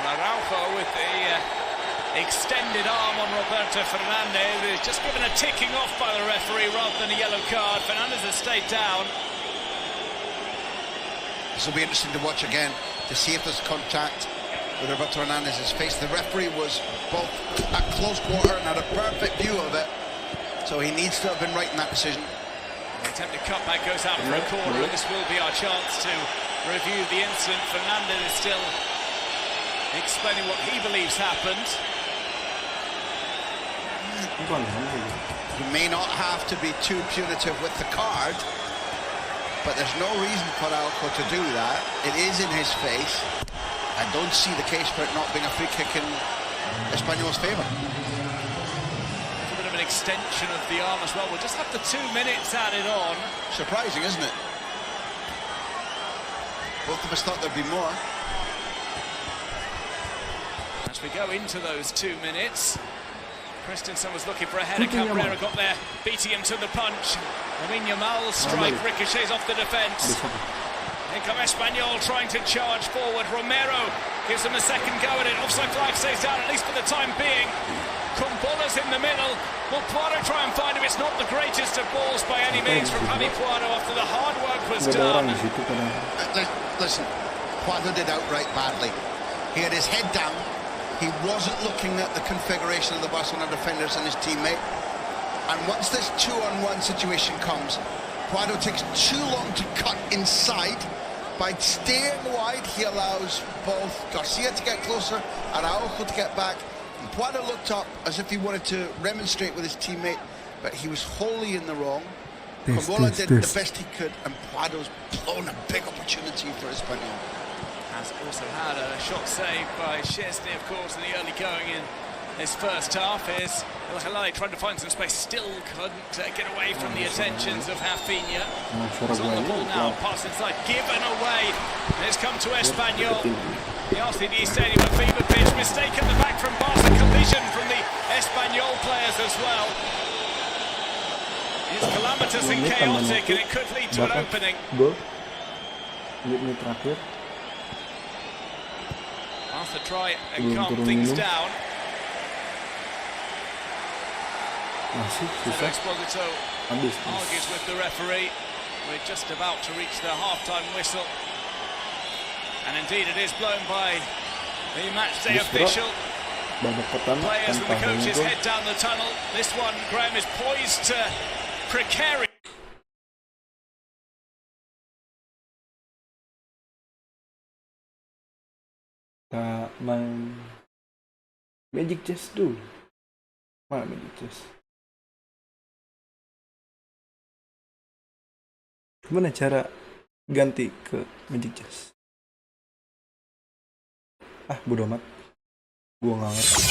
Araujo with the extended arm on Roberto Fernandez, who's just given a ticking off by the referee rather than a yellow card. Fernandez has stayed down. This will be interesting to watch again, to see if there's contact with Roberto Fernandez's face. The referee was both at close quarter and had a perfect view of it, so he needs to have been right in that decision. The attempted cutback goes out for a corner, and this will be our chance to review the incident. Fernandez is still explaining what he believes happened. You may not have to be too punitive with the card, but there's no reason for Araujo to do that. It is in his face. I don't see the case for it not being a free kick in Espanyol's favour. A bit of an extension of the arm as well. We'll just have the 2 minutes added on. Surprising, isn't it? Both of us thought there'd be more. As we go into those 2 minutes, Christensen was looking for a header. Cabrera got there, beating him to the punch. Lamine Yamal's strike ricochets off the defence. Here come Espanyol trying to charge forward. Romero gives them a second go at it. Offside flag stays down, at least for the time being. Kumbola's in the middle. Will Puado try and find him? It's not the greatest of balls by any means from Javi Puado after the hard work was done. Listen, Puado did outright badly. He had his head down. He wasn't looking at the configuration of the Barcelona defenders and his teammate. And once this 2-on-1 situation comes, Puado takes too long to cut inside. By staying wide, he allows both Garcia to get closer, Araujo to get back. And Puado looked up as if he wanted to remonstrate with his teammate, but he was wholly in the wrong. Kumbola did the best he could, and Puado's blown a big opportunity for Espanyol. Has also had a shot saved by Chesney, of course, in the early going in his first half. Here's El Halali trying to find some space, still couldn't get away from the attentions of Rafinha. He's on the ball now, pass inside, given away. And it's come to Espanyol. The RCD Stadium, a fever pitch, mistake at the back from Barca, collision from the Espanyol players as well. It's calamitous and chaotic, and it could lead to an opening. Arthur try and calm things down. Exposito argues with the referee. We're just about to reach the half-time whistle. And indeed it is blown by the matchday official. Players and the coaches head down the tunnel. This one, Graham, is poised to precarious. Main Magic Chess dulu. Mana Magic Chess? Gimana cara ganti ke Magic Chess? Bodo amat. Gua nggak ngerti.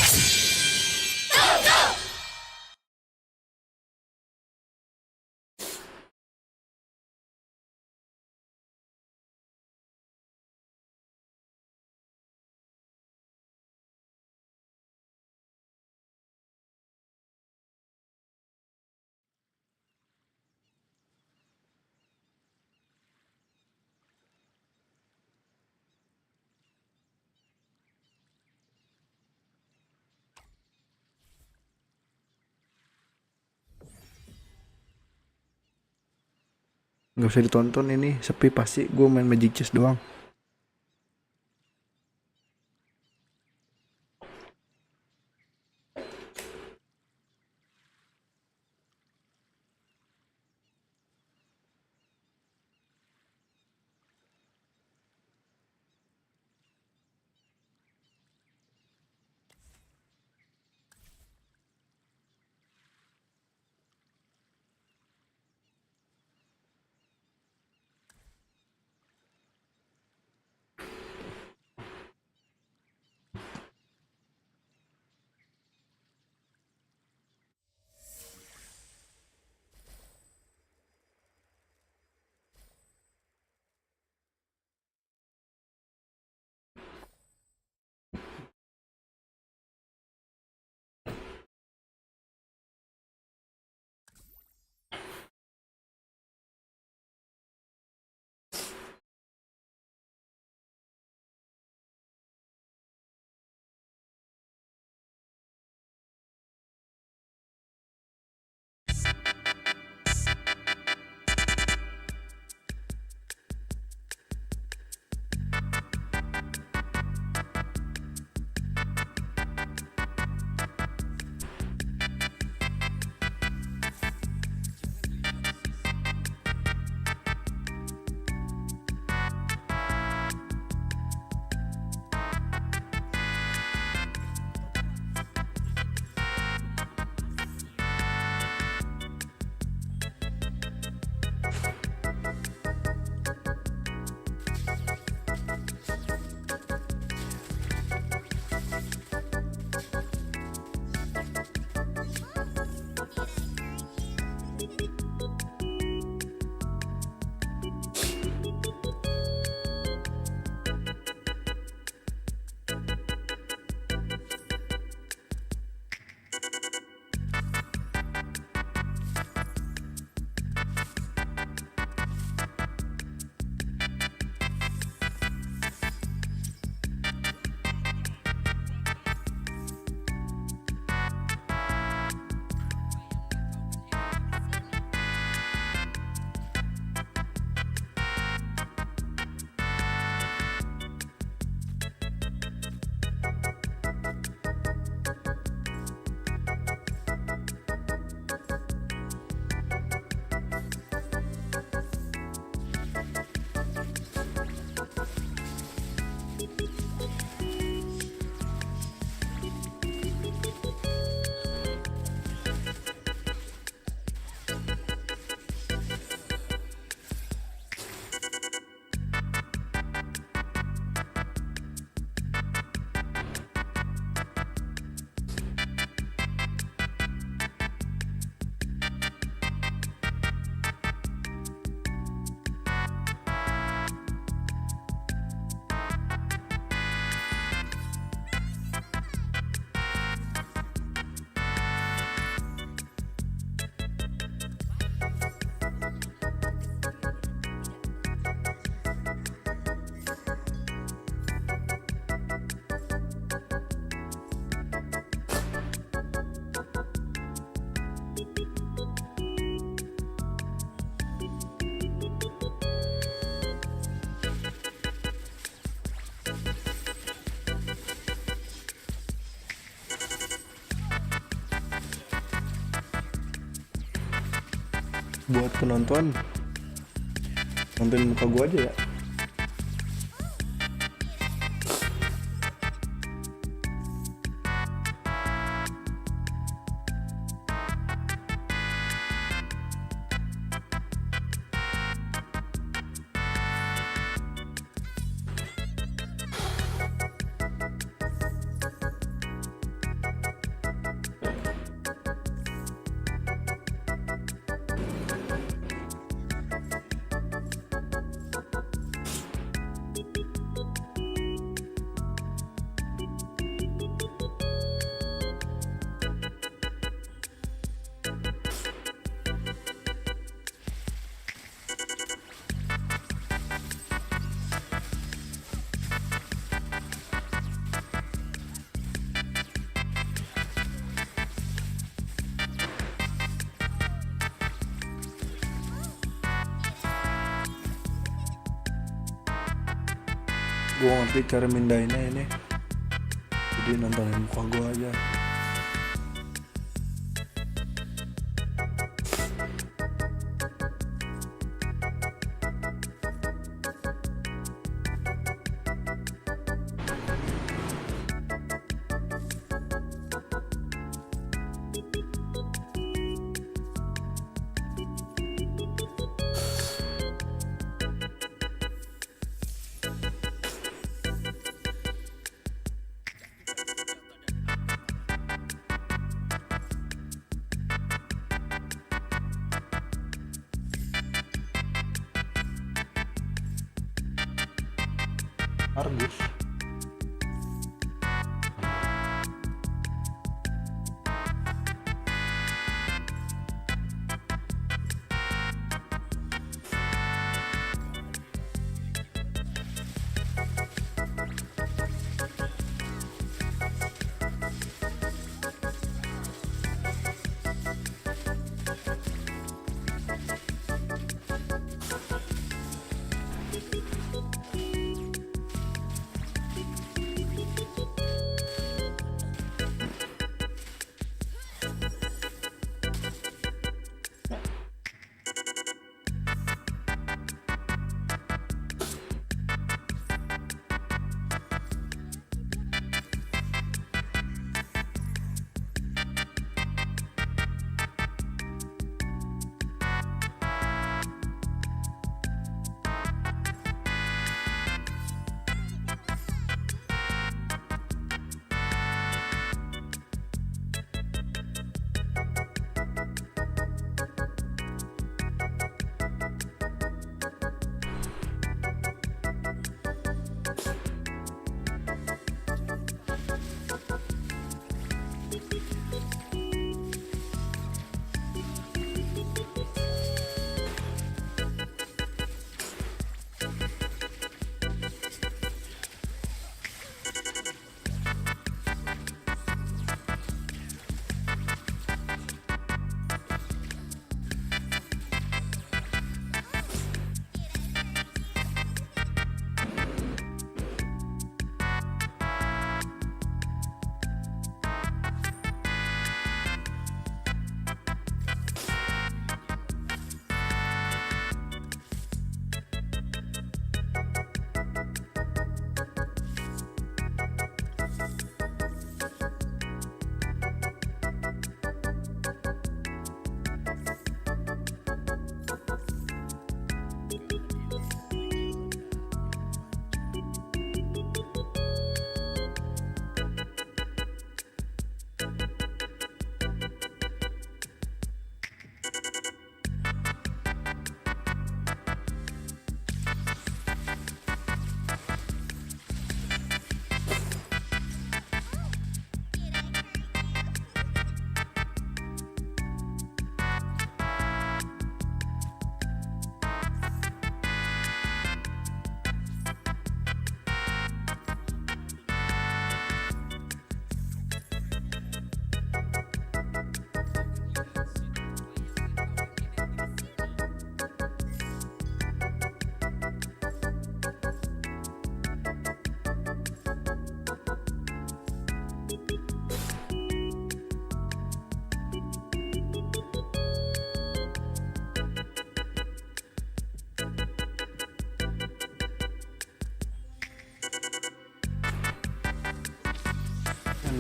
Gak usah ditonton ini, sepi pasti. Gue main Magic Chess doang. buat penonton nonton muka gua aja ya. Gue ngerti cara mindahinnya ini, jadi nontonin muka gue aja. Argus.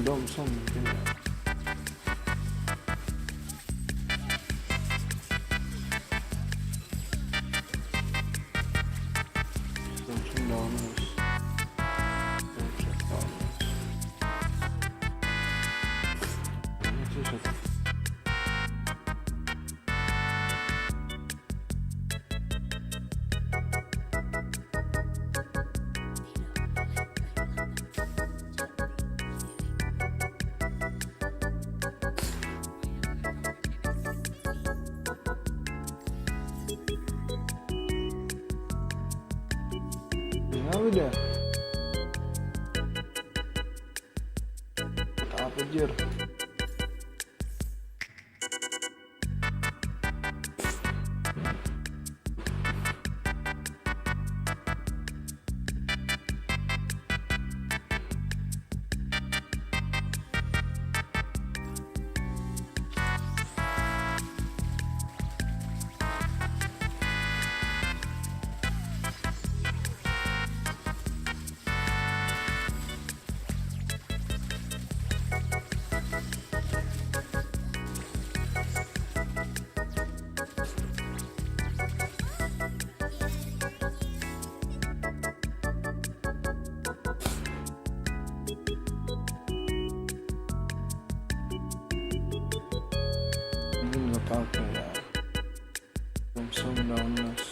Domson mungkin ya. Domson Domus. Ini sih satu. Udah apa jir pakai ya Domson Domus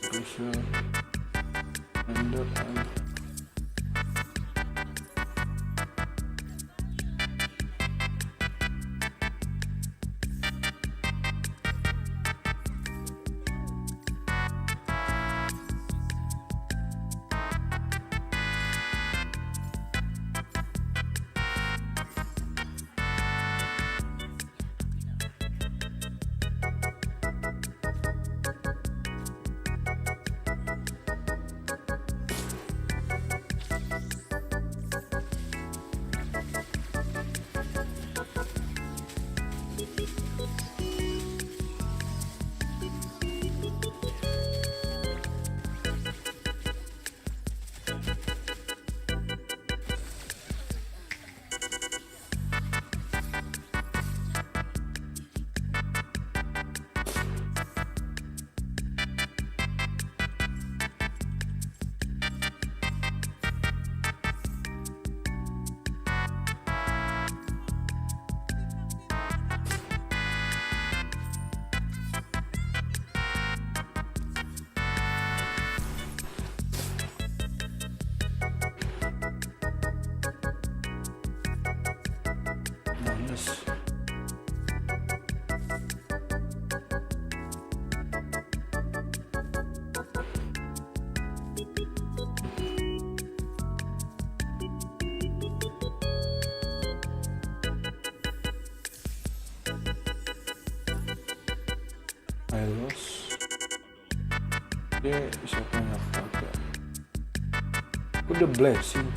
Crucial Ender dia siapa yang pakai udah blessing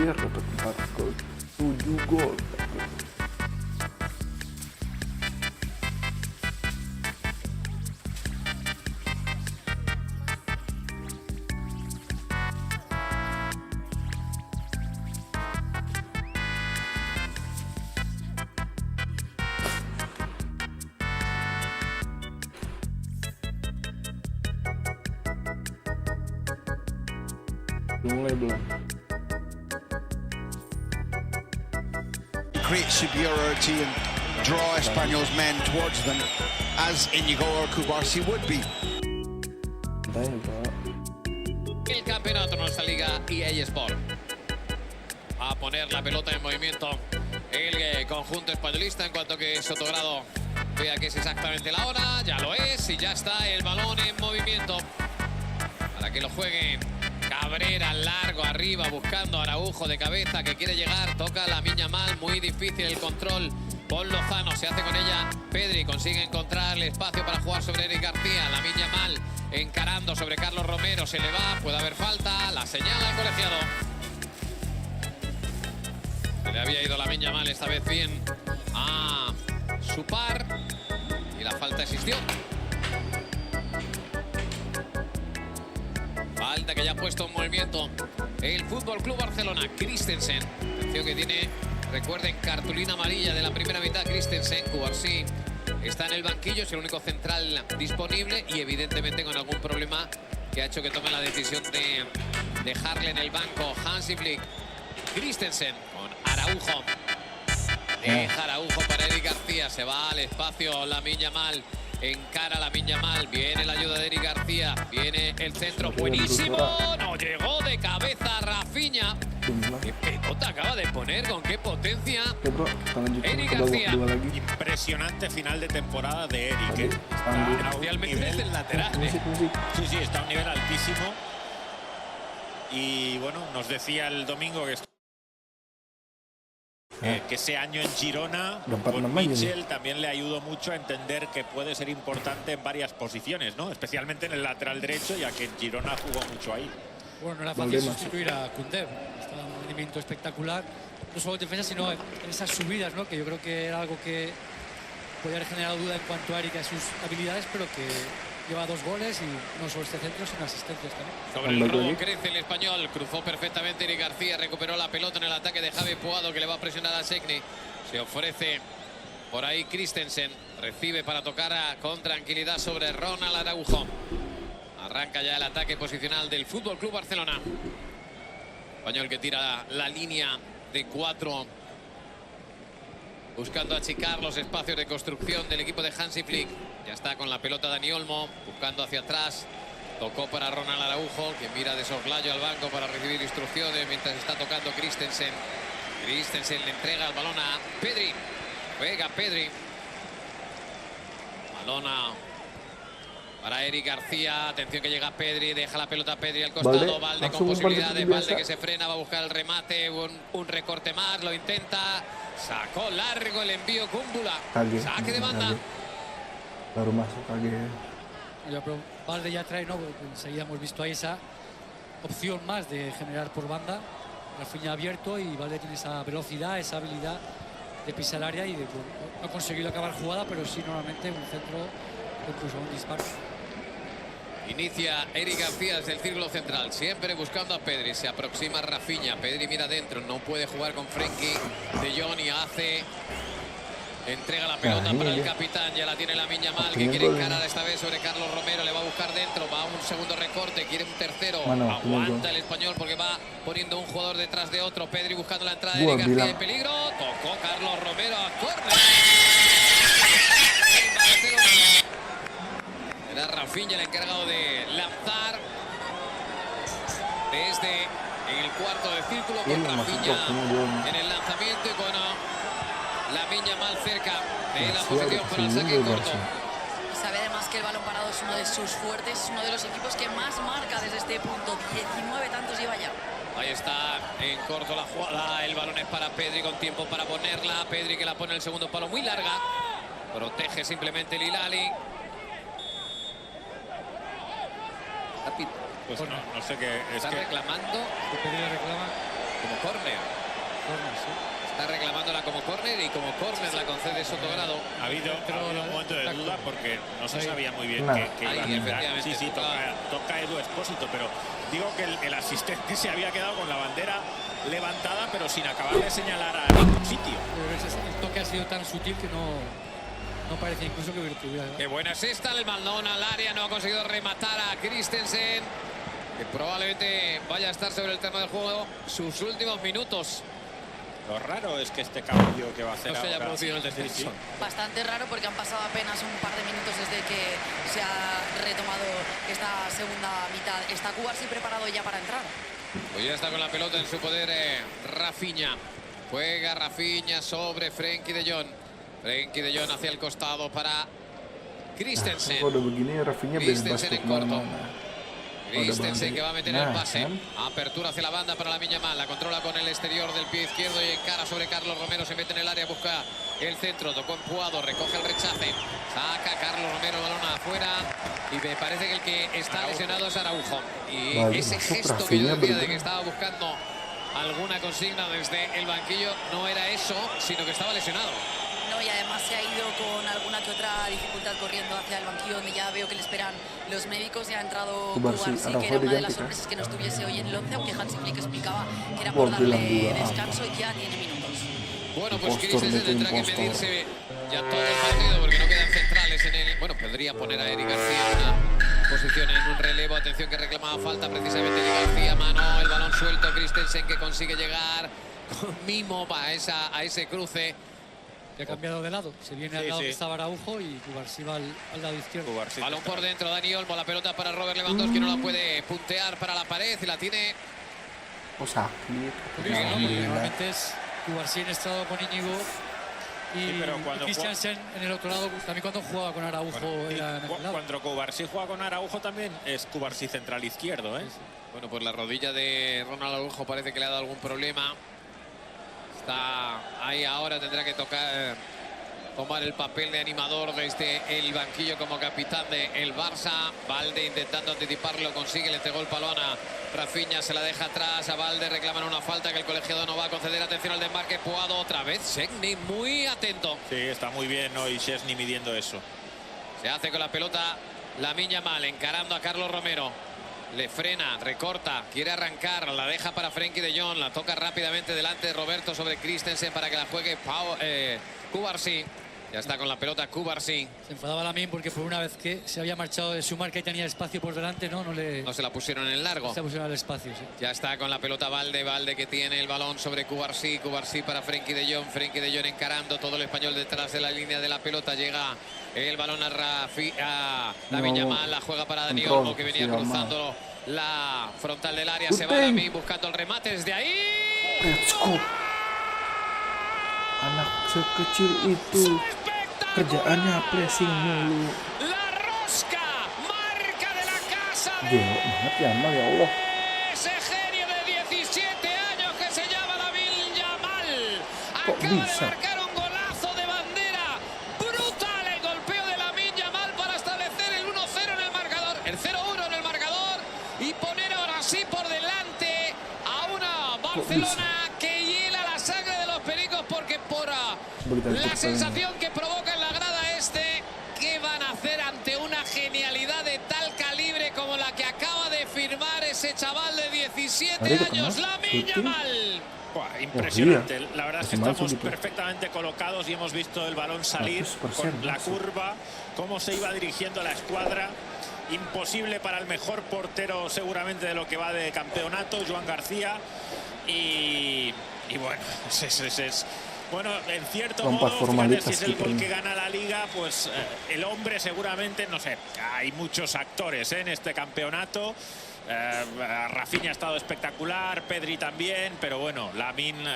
Tecgear dapat 4 gol, 7 gol. Mulai belum? Create superiority and draw Espanyol's men towards them, as Íñigo or Cubarsi would be. El campeonato en nuestra liga EA Sport. A poner la pelota en movimiento el conjunto españolista, en cuanto que Sotogrado vea que es exactamente la hora. Ya lo es y ya está el balón en movimiento para que lo jueguen. Cabrera largo arriba buscando a Araujo de cabeza que quiere llegar, toca la Yamal, muy difícil el control por Lozano, se hace con ella Pedri, consigue encontrar el espacio para jugar sobre Eric García, la Yamal encarando sobre Carlos Romero, se le va, puede haber falta, la señala el colegiado. Se le había ido la Yamal esta vez bien a su par y la falta existió. Falta que ya ha puesto en movimiento el Fútbol Club Barcelona. Christensen, atención que tiene, recuerden, cartulina amarilla de la primera mitad. Christensen, Cubarsí está en el banquillo, es el único central disponible y evidentemente con algún problema que ha hecho que tome la decisión de dejarle en el banco Hansi Flick. Christensen con Araujo. Deja Araujo para Eric García, se va al espacio la Yamal. Encara la Yamal, viene la ayuda de Eric García, viene el centro, buenísimo, no llegó de cabeza Rafinha. Qué pelota acaba de poner, con qué potencia Eric García. Impresionante final de temporada de Eric, Especialmente desde el lateral. Sí, está a un nivel altísimo. Y bueno, nos decía el domingo que ese año en Girona con Mitchell también le ayudó mucho a entender que puede ser importante en varias posiciones, ¿no? Especialmente en el lateral derecho, ya que en Girona jugó mucho ahí. Bueno, no era fácil sustituir a Koundé. Estaba en un rendimiento espectacular, no solo en defensa, sino en esas subidas, ¿no? Que yo creo que era algo que podía haber generado duda en cuanto a Eric y a sus habilidades, pero que lleva 2 goles y no solo este centro, sino asistencias también. Sobre el robo crece el Español, cruzó perfectamente Eric García, recuperó la pelota en el ataque de Javi Puado, que le va a presionar a Szczęsny. Se ofrece por ahí Christensen, recibe para tocar con tranquilidad sobre Ronald Araujo. Arranca ya el ataque posicional del Fútbol Club Barcelona. Español que tira la línea de 4, buscando achicar los espacios de construcción del equipo de Hansi Flick. Ya está con la pelota Dani Olmo, buscando hacia atrás. Tocó para Ronald Araujo, que mira de soslayo al banco para recibir instrucciones mientras está tocando Christensen. Christensen le entrega el balón a Pedri. Juega Pedri. Balón para Eric García. Atención que llega Pedri, deja la pelota a Pedri al costado. Valde con posibilidades, Valde que se frena, va a buscar el remate. Un recorte más, lo intenta. Sacó largo el envío Cúmbula. Saque de banda. Baru masuk lagi. Ya, pero Valde ya trae, ¿no? Enseguida hemos visto ahí esa opción más de generar por banda. Rafinha abierto y Valde tiene esa velocidad, esa habilidad de pisar área y de, bueno, no ha conseguido acabar jugada, pero sí normalmente un centro o incluso un disparo. Inicia Eric García desde el círculo central, siempre buscando a Pedri. Se aproxima Rafinha, Pedri mira adentro, no puede jugar con Frenkie de Jong y hace... Entrega la pelota para el capitán, ya la tiene la Yamal, que quiere encarar esta vez sobre Carlos Romero, le va a buscar dentro, va a un segundo recorte, quiere un tercero, aguanta el Español porque va poniendo un jugador detrás de otro. Pedri buscando la entrada de Eric García en peligro, tocó Carlos Romero a córner. Era Rafinha el encargado de lanzar desde el cuarto de círculo, con Rafinha en el lanzamiento y con la Yamal cerca de la posición para el saque corto. Sabe además que el balón parado es uno de sus fuertes, es uno de los equipos que más marca desde este punto. 19 tantos lleva ya. Ahí está en corto la jugada, el balón es para Pedri con tiempo para ponerla. Pedri que la pone en el segundo palo, muy larga. Protege simplemente el Hilali. Pues no sé qué es. Está reclamando. Pedri reclama. como córner. Está reclamándola como córner y como córner la concede Sotogrado. Ha habido un momento de duda porque no se sabía muy bien qué iba a Ahí, hacer. efectivamente. Sí, toca Edu Expósito, pero digo que el asistente se había quedado con la bandera levantada, pero sin acabar de señalar a ningún sitio. El toque ha sido tan sutil que no parece incluso que hubiera. Qué buena es esta, el balón al área, no ha conseguido rematar a Christensen, que probablemente vaya a estar sobre el terreno del juego sus últimos minutos. Lo raro es que este cambio que va a hacer no se haya ahora, producido en el descenso. Bastante raro porque han pasado apenas un par de minutos desde que se ha retomado esta segunda mitad. ¿Está Cubarsí preparado ya para entrar? Pues ya está con la pelota en su poder Rafinha. Juega Rafinha sobre Frenkie de Jong. Frenkie de Jong hacia el costado para Christensen. Kalau udah begini Rafinha bebas Christensen tuh en corto. kemana-mana. Christensen que va a meter el pase. Kan? Apertura hacia la banda para la Yamal. La controla con el exterior del pie izquierdo y encara sobre Carlos Romero. Se mete en el área, busca el centro. Tocó empujado, recoge el rechace. Saca Carlos Romero el balón afuera. Y me parece que el que está lesionado es Araujo. Y ese gesto que yo decía de que estaba buscando alguna consigna desde el banquillo no era eso, sino que estaba lesionado. No, y además se ha ido con alguna que otra dificultad corriendo hacia el banquillo, donde ya veo que le esperan los médicos. Ya ha entrado Cubarsí, que era una de las sorpresas que no estuviese hoy en el 11, aunque Hansi Flick explicaba que era por darle descanso y ya tiene minutos. Bueno, pues Christensen tendrá que medirse ya todo el partido porque no quedan centrales en el... Bueno, podría poner a Eric García en una posición en un relevo. Atención que reclamaba falta precisamente Eric García. Mano, el balón suelto. Christensen que consigue llegar con mimo a ese cruce. Ha cambiado de lado, se viene al lado que estaba Araujo y Cubarsí va al lado izquierdo. Balón por dentro, Dani Olmo, la pelota para Robert Lewandowski, no la puede puntear para la pared y la tiene. Normalmente es Cubarsí en estado con Íñigo y Christensen en el otro lado, también cuando jugaba con Araujo. Cuando Cubarsí juega con Araujo también es Cubarsí central izquierdo. Bueno, pues la rodilla de Ronald Araujo parece que le ha dado algún problema. Está ahí ahora, tendrá que tomar el papel de animador desde el banquillo como capitán del Barça. Valde intentando anticiparlo, consigue, le entregó el balón a Rafinha, se la deja atrás a Valde, reclaman una falta que el colegiado no va a conceder. Atención al desmarque, Puado otra vez, Szczęsny muy atento. Sí, está muy bien hoy Szczęsny midiendo eso. Se hace con la pelota Lamine Yamal, encarando a Carlos Romero. Le frena, recorta, quiere arrancar, la deja para Frenkie de Jong, la toca rápidamente delante de Roberto sobre Christensen para que la juegue Cubarsí. Ya está con la pelota Cubarsí. Se enfadaba Lamine porque por una vez que se había marchado de su marca y tenía espacio por delante, no se la pusieron en largo. Se pusieron al espacio, sí. Ya está con la pelota Valde que tiene el balón sobre Cubarsí. Cubarsí para Frenkie de Jong. Frenkie de Jong encarando, todo el español detrás de la línea de la pelota. Llega el balón a Lamine Yamal, la juega para Dani Olmo que venía cruzando la frontal del área. Se va Lamine buscando el remate desde ahí. Anak sekecil itu kerjaannya pressing mulu. La rosca, marca de la casa de... Gila banget Yamal, ya Allah. Ese genio de 17 años que se llama Lamine Yamal. Kok Acaba bisa? de marcar un golazo de bandera. Brutal el golpeo de Lamine Yamal para establecer el 1-0 en el marcador. El 0-1 en el marcador. Y poner ahora sí por delante a una Barcelona que hiela la sangre de los pericos porque por la sensación que provoca en la grada ¿qué van a hacer ante una genialidad de tal calibre como la que acaba de firmar ese chaval de 17 años, Lamine Yamal? Impresionante, la verdad es que estamos perfectamente colocados y hemos visto el balón salir con la curva, cómo se iba dirigiendo la escuadra. Imposible para el mejor portero seguramente de lo que va de campeonato, Joan García. Y bueno, bueno, en cierto modo, fíjate, si es el gol que gana la liga, pues el hombre seguramente, no sé, hay muchos actores en este campeonato. Rafinha ha estado espectacular, Pedri también, pero bueno, Lamine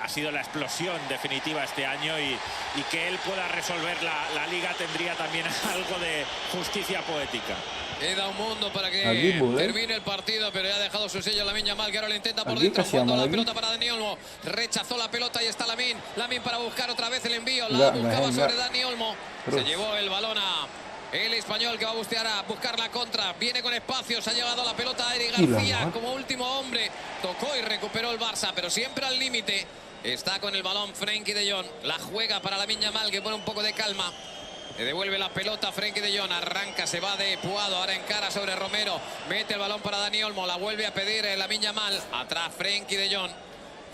ha sido la explosión definitiva este año y que él pueda resolver la liga tendría también algo de justicia poética. Queda un mundo para que termine el partido, pero ya ha dejado su sello Lamine Yamal, que ahora lo intenta por dentro, jugando la pelota para Dani Olmo. Rechazó la pelota y está Lamine para buscar otra vez el envío. La buscaba sobre Dani Olmo. Se llevó el balón a el español que va a buscar la contra. Viene con espacios, ha llegado la pelota a Eric García como último hombre. Tocó y recuperó el Barça, pero siempre al límite. Está con el balón Frenkie de Jong. La juega para Lamine Yamal, que pone un poco de calma. Le devuelve la pelota a Frenkie de Jong. Arranca, se va de Puado. Ahora encara sobre Romero. Mete el balón para Dani Olmo. La vuelve a pedir Lamine Yamal. Atrás Frenkie de Jong.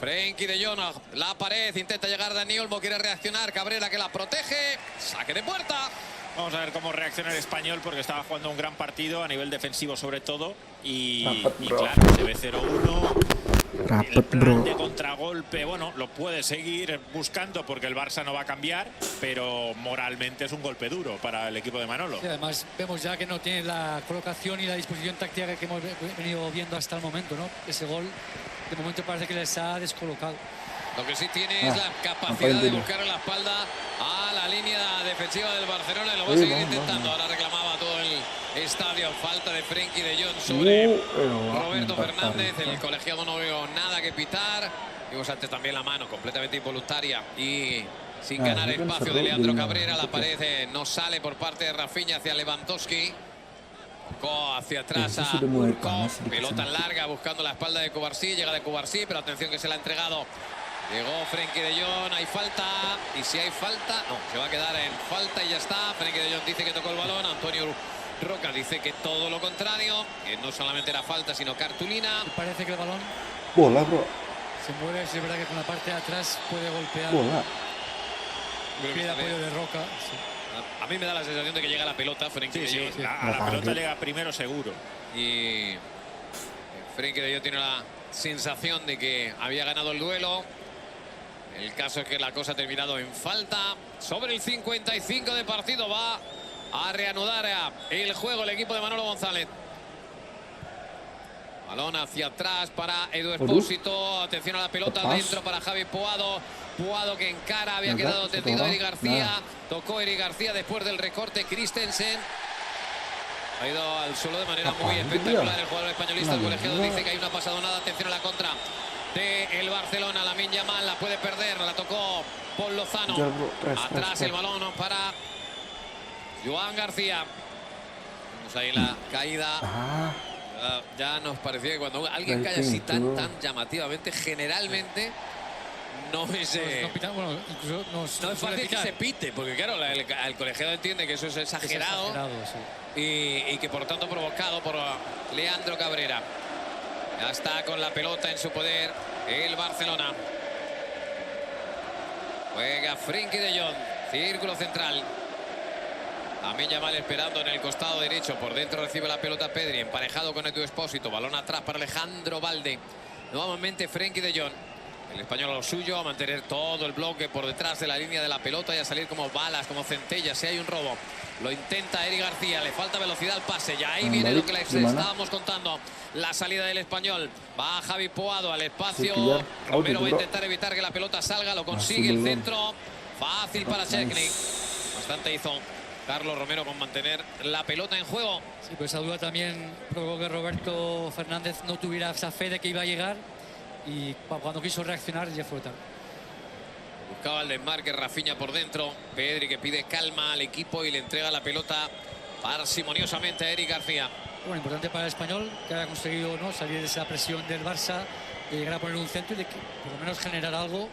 Frenkie de Jong, la pared. Intenta llegar Dani Olmo. Quiere reaccionar. Cabrera que la protege. Saque de puerta. Vamos a ver cómo reacciona el español, porque estaba jugando un gran partido a nivel defensivo sobre todo. Y claro, se ve 0-1. El plan de contragolpe, bueno, lo puede seguir buscando porque el Barça no va a cambiar, pero moralmente es un golpe duro para el equipo de Manolo. Y además vemos ya que no tiene la colocación y la disposición táctica que hemos venido viendo hasta el momento, ¿no? Ese gol de momento parece que les ha descolocado. Lo que sí tiene es la capacidad de buscar en la espalda a la línea defensiva del Barcelona, y lo va a seguir intentando. Ahora reclamaba todo el estadio. Falta de Frenkie de Jong sobre Roberto Fernández. El colegiado no veo nada que pitar. Vimos antes también la mano completamente involuntaria y sin ganar espacio de Leandro Cabrera. La pared no sale por parte de Rafinha hacia Lewandowski. Tocó hacia atrás a Urco. Pelota larga buscando la espalda de Cubarsí. Llega de Cubarsí, pero atención que se la ha entregado. Llegó Frenkie de Jong, hay falta, y si hay falta, no, se va a quedar en falta y ya está. Frenkie de Jong dice que tocó el balón, Antonio Roca dice que todo lo contrario, que no solamente era falta, sino cartulina. Y parece que el balón se mueve, es verdad que con la parte de atrás puede golpear. Pide apoyo de Roca. Sí. A mí me da la sensación de que llega la pelota, Frenkie de Jong. A la pelota llega primero seguro. Y Frenkie de Jong tiene la sensación de que había ganado el duelo. El caso es que la cosa ha terminado en falta. Sobre el 55 de partido va a reanudar el juego el equipo de Manolo González. Balón hacia atrás para Edu Expósito. Atención a la pelota dentro para Javi Puado. Puado que encara, había quedado tendido Eric García. Tocó Eric García después del recorte. Christensen ha ido al suelo de manera muy espectacular el jugador españolista. El colegiado dice que hay una pasadonada. Atención a la contra de el Barcelona. Lamine Yamal la puede perder, la tocó Paul Lozano. Atrás el balón para Joan García. Vamos ahí la caída. Ya nos parecía que cuando alguien cae así tan llamativamente, generalmente no es no es fácil que se pite, porque claro, el colegiado entiende que eso es exagerado, y que por tanto provocado por Leandro Cabrera. Ya está con la pelota en su poder el Barcelona. Juega Frenkie de Jong, círculo central. Lamine Yamal esperando en el costado derecho. Por dentro recibe la pelota Pedri, emparejado con Edu Expósito. Balón atrás para Alejandro Balde. Nuevamente Frenkie de Jong. El español a lo suyo, a mantener todo el bloque por detrás de la línea de la pelota y a salir como balas, como centellas. Si hay un robo, lo intenta Eric García. Le falta velocidad al pase. Ya ahí viene lo que les estábamos contando. La salida del español. Va Javi Puado al espacio. Romero va a intentar evitar que la pelota salga. Lo consigue el centro. Fácil para Szczęsny. Bastante hizo Carlos Romero con mantener la pelota en juego. Sí, pues esa duda también provocó que Roberto Fernández no tuviera esa fe de que iba a llegar, y cuando quiso reaccionar ya fue tarde. Buscaba el desmarque Rafinha por dentro. Pedri que pide calma al equipo y le entrega la pelota parsimoniosamente a Eric García. Bueno, importante para el español que haya conseguido salir de esa presión del Barça, de llegar a poner un centro y de que por lo menos generar algo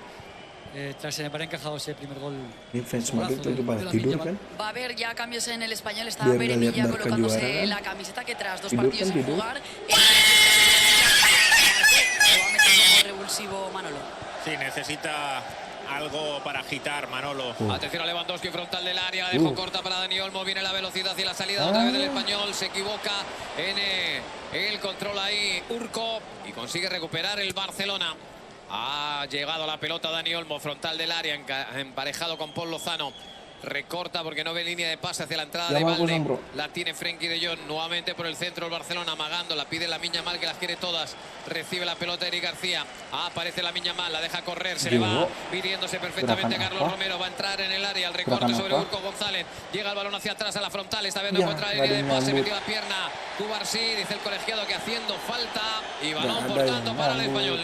tras haber encajado ese primer gol. Va a haber ya cambios en el español. Está Peremilla colocándose la camiseta, que tras 2 partidos sin jugar lo va a meter como revulsivo Manolo. Sí, necesita algo para agitar Manolo. Atención a Lewandowski, frontal del área, dejó corta para Dani Olmo. Viene la velocidad y la salida otra vez del español. Se equivoca en el control ahí Urco y consigue recuperar el Barcelona. Ha llegado la pelota Dani Olmo, frontal del área, emparejado con Paul Lozano. Recorta porque no ve línea de pase hacia la entrada de Balde. La tiene Frenkie de Jong nuevamente por el centro el Barcelona, amagando. La pide Lamine Yamal, que las quiere todas. Recibe la pelota Eric García. Aparece Lamine Yamal, la deja correr. Se le va pidiéndose perfectamente a Carlos Romero. Va a entrar en el área. El recorte sobre Urco González. Llega el balón hacia atrás a la frontal. Esta vez no encuentra línea de pase. Metió la pierna Cubarsí. Dice el colegiado que haciendo falta. Y balón por tanto para el español.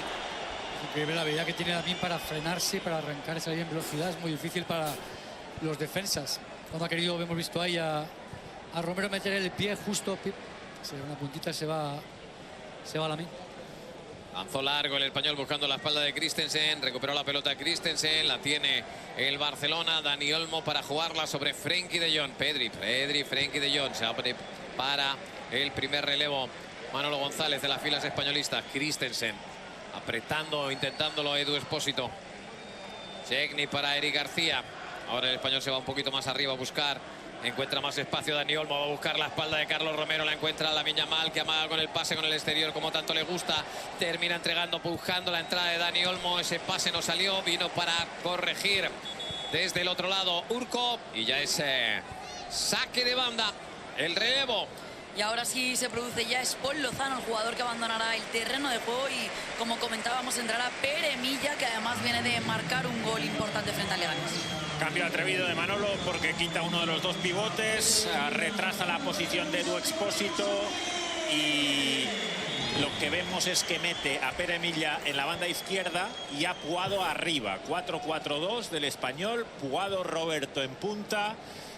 Increíble la habilidad que tiene también para frenarse, para arrancar esa en velocidad. Es muy difícil para los defensas. Cuando ha querido, hemos visto ahí a a Romero meter el pie justo, una puntita se va a la mí. Lanzó largo el español buscando la espalda de Christensen. Recuperó la pelota Christensen. La tiene el Barcelona. Dani Olmo para jugarla sobre Frenkie de Jong. Frenkie de Jong. Se abre para el primer relevo. Manolo González de las filas españolistas. Christensen apretando, intentándolo Edu Espósito. Chegni para Eric García. Ahora el español se va un poquito más arriba a buscar. Encuentra más espacio Dani Olmo, va a buscar la espalda de Carlos Romero, la encuentra Lamine Yamal, que amaga con el pase con el exterior como tanto le gusta. Termina entregando, buscando la entrada de Dani Olmo. Ese pase no salió, vino para corregir desde el otro lado Urco. Y ya es saque de banda, el relevo. Y ahora sí se produce ya Paul Lozano, el jugador que abandonará el terreno de juego, y como comentábamos entrará Pere Milla, que además viene de marcar un gol importante frente a Leganés. Cambio atrevido de Manolo porque quita uno de los dos pivotes, retrasa la posición de Edu Expósito y lo que vemos es que mete a Pere Milla en la banda izquierda y a Puado arriba. 4-4-2 del español, Puado Roberto en punta.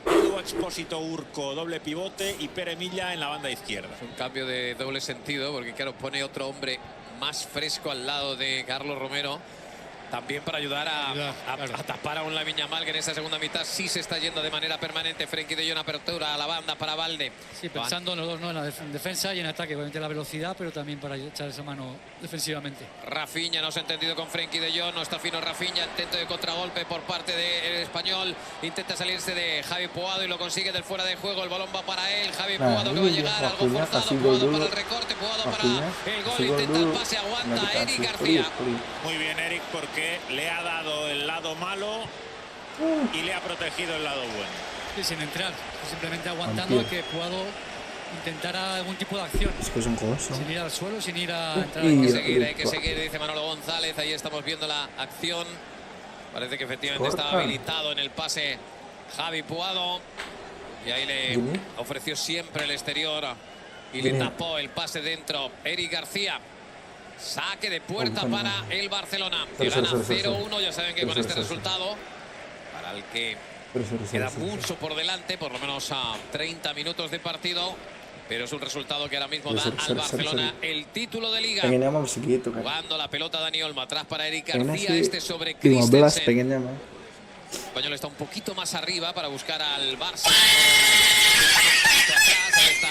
Edu Expósito Urco doble pivote y Pere Milla en la banda izquierda. Un cambio de doble sentido porque claro, pone otro hombre más fresco al lado de Carlos Romero. También para ayudar a tapar a un Lamine Yamal, que en esta segunda mitad sí se está yendo de manera permanente. Frenkie de Jong, apertura a la banda para Valde. Sí, pensando en los dos, ¿no? En la defensa y en ataque, obviamente la velocidad, pero también para echar esa mano defensivamente. Rafinha no se ha entendido con Frenkie de Jong, no está fino Rafinha, intento de contragolpe por parte del español. Intenta salirse de Javi Puado y lo consigue del fuera de juego. El balón va para él, Javi Puado que va a llegar, algo forzado, Puado para el recorte, Puado para el gol, intenta el pase, aguanta Eric García. Muy bien Eric, porque le ha dado el lado malo y le ha protegido el lado bueno. Sí, sin entrar, simplemente aguantando que Puado intentara algún tipo de acción. Es que es un coso. Sin ir al suelo, sin ir a entrar. Hay que seguir, dice Manolo González. Ahí estamos viendo la acción. Parece que efectivamente estaba habilitado en el pase Javi Puado. Y ahí le ofreció siempre el exterior y le tapó el pase dentro Eric García. Saque de puerta para el Barcelona, que gana 0-1. Ya saben que con este resultado, para el que queda mucho por delante, por lo menos a 30 minutos de partido, pero es un resultado que ahora mismo da al Barcelona el título de Liga. Jugando la pelota Dani Olmo, atrás para Eric García, este sobre Christensen. El español está un poquito más arriba para buscar al Barça. Ahí está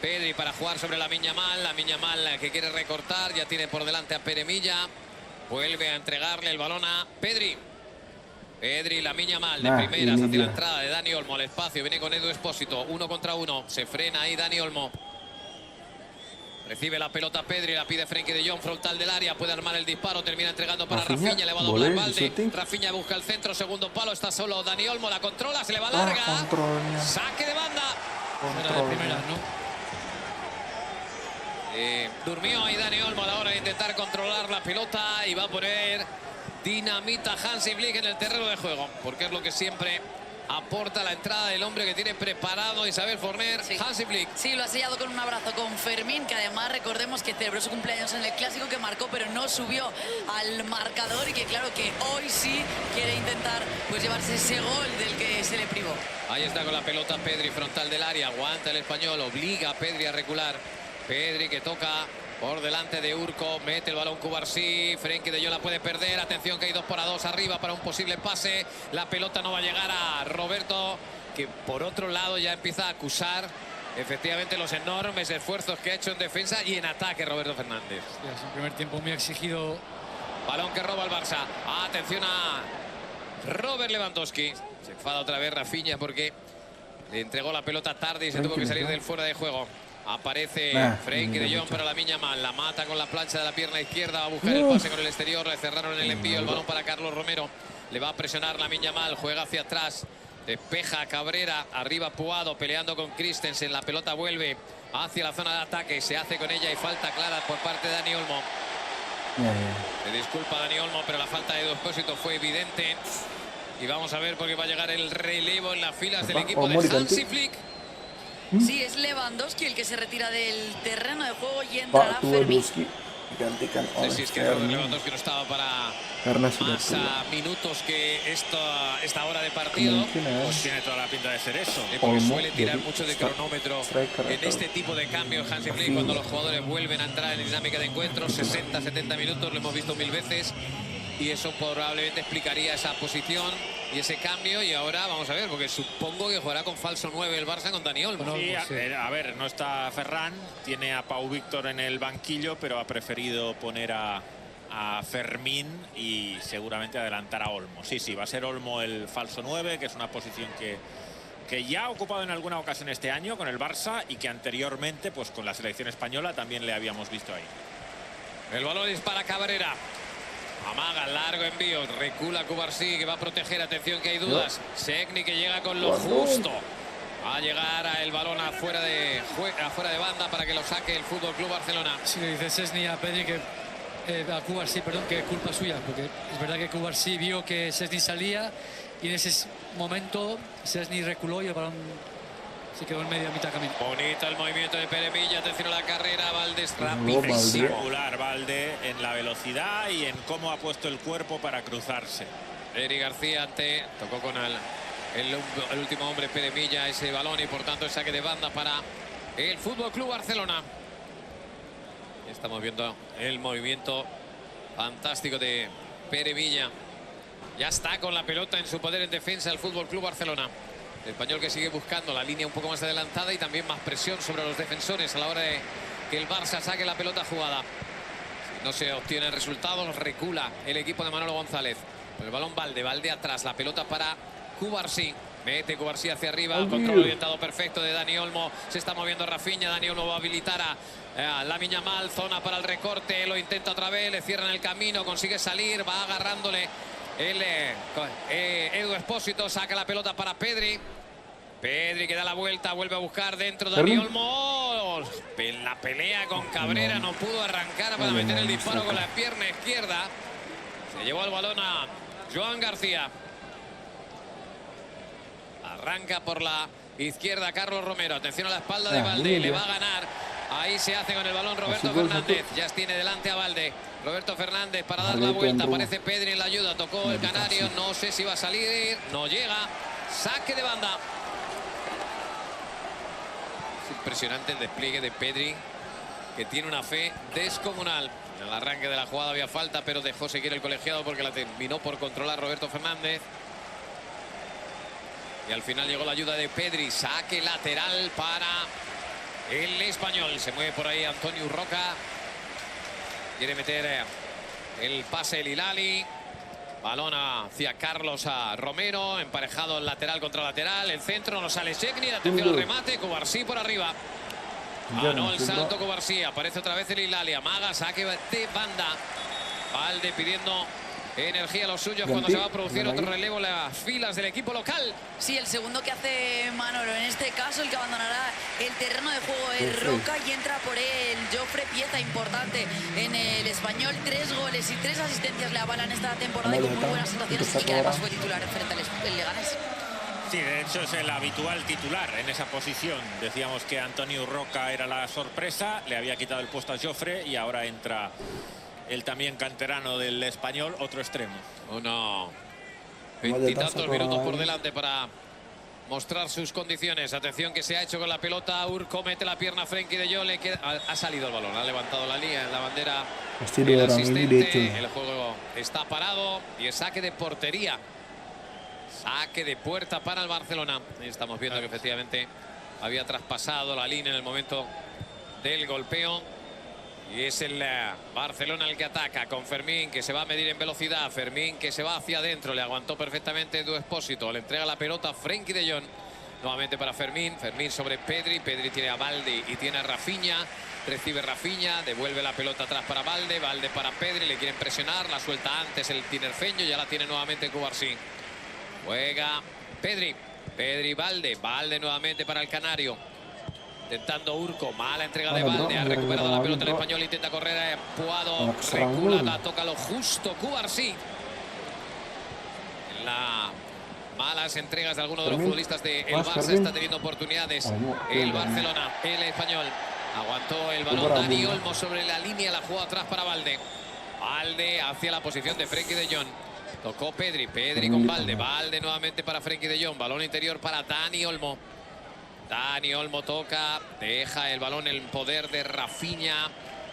Pedri para jugar sobre Lamine Yamal que quiere recortar, ya tiene por delante a Pere Milla. Vuelve a entregarle el balón a Pedri. Lamine Yamal de primeras hacia la entrada de Dani Olmo al espacio, viene con Edu Espósito, 1 contra 1, se frena ahí Dani Olmo. Recibe la pelota Pedri, la pide Frenkie de Jong, frontal del área, puede armar el disparo, termina entregando para Rafinha, le va a doblar Valde. Rafinha busca el centro, segundo palo, está solo Dani Olmo, la controla, se le va larga. Saque de banda. Era de primeras, ¿no? Durmió ahí Dani Olmo a la hora de intentar controlar la pelota y va a poner dinamita Hansi Flick en el terreno de juego, porque es lo que siempre aporta la entrada del hombre que tiene preparado Isabel Forner, Hansi Flick. Sí, lo ha sellado con un abrazo con Fermín, que además recordemos que celebró su cumpleaños en el clásico, que marcó pero no subió al marcador, y que claro que hoy sí quiere intentar pues llevarse ese gol del que se le privó. Ahí está con la pelota Pedri, frontal del área, aguanta el español, obliga a Pedri a recular. Pedri que toca por delante de Urco, mete el balón Cubarsí, Frenkie de Jong la puede perder, atención que hay 2-2 arriba para un posible pase, la pelota no va a llegar a Roberto, que por otro lado ya empieza a acusar efectivamente los enormes esfuerzos que ha hecho en defensa y en ataque Roberto Fernández. Sí, es un primer tiempo muy exigido. Balón que roba el Barça, atención a Robert Lewandowski, se enfada otra vez Rafinha porque le entregó la pelota tarde y se tuvo que salir del fuera de juego. Aparece Frenkie de Jong para Lamine Yamal, la mata con la plancha de la pierna izquierda, va a buscar el pase con el exterior, le cerraron el envío, el balón para Carlos Romero, le va a presionar Lamine Yamal, juega hacia atrás, despeja a Cabrera, arriba Puado peleando con Christensen, la pelota vuelve hacia la zona de ataque, se hace con ella y falta clara por parte de Dani Olmo. Le disculpa Dani Olmo, pero la falta de Edu Espósito fue evidente y vamos a ver porque va a llegar el relevo en las filas del equipo de Hansi Flick. Sí, es Lewandowski el que se retira del terreno de juego y entrará Fermín. digantikan oleh Sí, es que creo que Fermin Lewandowski no estaba para karena sudah más tua. minutos que esta hora de partido. Kemungkinan Pues tiene toda la pinta de ser eso. Porque Olmo suele tirar jadi mucho de cronómetro striker en atau este tipo de cambios Hansi Flick cuando los jugadores vuelven a entrar en dinámica de encuentro. 60-70 minutos, lo hemos visto 1000 veces. Y eso probablemente explicaría esa posición y ese cambio. Y ahora vamos a ver, porque supongo que jugará con falso 9 el Barça con Dani Olmo. Sí, a ver, no está Ferran, tiene a Pau Víctor en el banquillo, pero ha preferido poner a Fermín y seguramente adelantar a Olmo. Sí, va a ser Olmo el falso 9, que es una posición que ya ha ocupado en alguna ocasión este año con el Barça y que anteriormente, pues con la selección española también le habíamos visto ahí. El balón es para Cabrera. Amaga, largo envío, recula Cubarsí, que va a proteger, atención que hay dudas. Segni que llega con lo justo. Va a llegar el balón afuera de banda para que lo saque el Fútbol Club Barcelona. Sí, le dice Szczęsny a Pedri que a Cubarsí, perdón, que es culpa suya, porque es verdad que Cubarsí vio que Szczęsny salía y en ese momento Szczęsny reculó y el balón se quedó en medio, a mitad camino. Bonito el movimiento de Peremilla, atención a la carrera, Valdés rapidísimo. Espectacular Valde en la velocidad y en cómo ha puesto el cuerpo para cruzarse. Eri García tocó con el último hombre Peremilla ese balón y por tanto el saque de banda para el Fútbol Club Barcelona. Estamos viendo el movimiento fantástico de Peremilla. Ya está con la pelota en su poder en defensa el Fútbol Club Barcelona. El español que sigue buscando la línea un poco más adelantada y también más presión sobre los defensores a la hora de que el Barça saque la pelota jugada. Si no se obtiene el resultado, recula el equipo de Manolo González. El balón Valde atrás, la pelota para Cubarsí. Mete Cubarsí hacia arriba, control orientado perfecto de Dani Olmo. Se está moviendo Rafinha, Dani Olmo va a habilitar a Lamine Yamal, zona para el recorte, lo intenta otra vez, le cierran el camino, consigue salir, va agarrándole Edu Espósito, saca la pelota para Pedri. Pedri que da la vuelta, vuelve a buscar dentro Dani Olmo. En la pelea con Cabrera no pudo arrancar para meter el disparo con la pierna izquierda. Se llevó el balón a Joan García. Arranca por la izquierda Carlos Romero. Atención a la espalda de Valde. Le va a ganar. Ahí se hace con el balón Roberto Fernández. Ya tiene delante a Valde. Roberto Fernández para dar la vuelta. Aparece Pedri en la ayuda. Tocó el canario. No sé si va a salir. No llega. Saque de banda. Es impresionante el despliegue de Pedri, que tiene una fe descomunal. En el arranque de la jugada había falta, pero dejó seguir el colegiado porque la terminó por controlar Roberto Fernández. Y al final llegó la ayuda de Pedri. Saque lateral para el español. Se mueve por ahí Antonio Roca. Quiere meter el pase el Hilali. Balón hacia Carlos a Romero. Emparejado el lateral contra lateral. El centro no sale Segni. Atención al remate. Cubarsí por arriba. Ganó el salto Cubarsí. Aparece otra vez el Hilali. Amaga. Saque de banda. Valde pidiendo energía a los suyos cuando se va a producir otro relevo en las filas del equipo local. Sí, el segundo que hace Manolo, en este caso el que abandonará el terreno de juego es Roca y entra por él Jofre, pieza importante en el español. 3 goles y 3 asistencias le avalan esta temporada y con muy buenas situaciones y que además fue titular frente al Leganés. Sí, de hecho es el habitual titular en esa posición. Decíamos que Antonio Roca era la sorpresa, le había quitado el puesto a Jofre y ahora entra el también canterano del español, otro extremo. Uno, 20 y tantos minutos por delante para mostrar sus condiciones. Atención que se ha hecho con la pelota. Urco mete la pierna a Frenkie de Jong. Ha salido el balón, ha levantado la línea, la bandera. El asistente, el juego está parado y es saque de portería. Saque de puerta para el Barcelona. Y estamos viendo que efectivamente había traspasado la línea en el momento del golpeo. Y es el Barcelona el que ataca con Fermín, que se va a medir en velocidad. Fermín que se va hacia adentro. Le aguantó perfectamente Edu Espósito. Le entrega la pelota a Frenkie de Jong. Nuevamente para Fermín. Fermín sobre Pedri. Pedri tiene a Valde y tiene a Rafinha. Recibe Rafinha. Devuelve la pelota atrás para Valde. Valde para Pedri. Le quieren presionar. La suelta antes el tinerfeño. Ya la tiene nuevamente Cubarsí. Juega Pedri. Pedri Valde. Valde nuevamente para el canario. Intentando Urco, mala entrega de Valde, ha recuperado la pelota el español, intenta correr, Puado, recula, la toca lo justo, Cubarsí. En las malas entregas de algunos de los futbolistas del Barça está teniendo oportunidades el Barcelona, el español. Aguantó el balón Dani Olmo sobre la línea, la jugó atrás para Valde. Valde hacia la posición de Frenkie de Jong. Tocó Pedri, Pedri con Valde. Valde nuevamente para Frenkie de Jong. Balón interior para Dani Olmo. Dani Olmo toca, deja el balón en poder de Rafinha.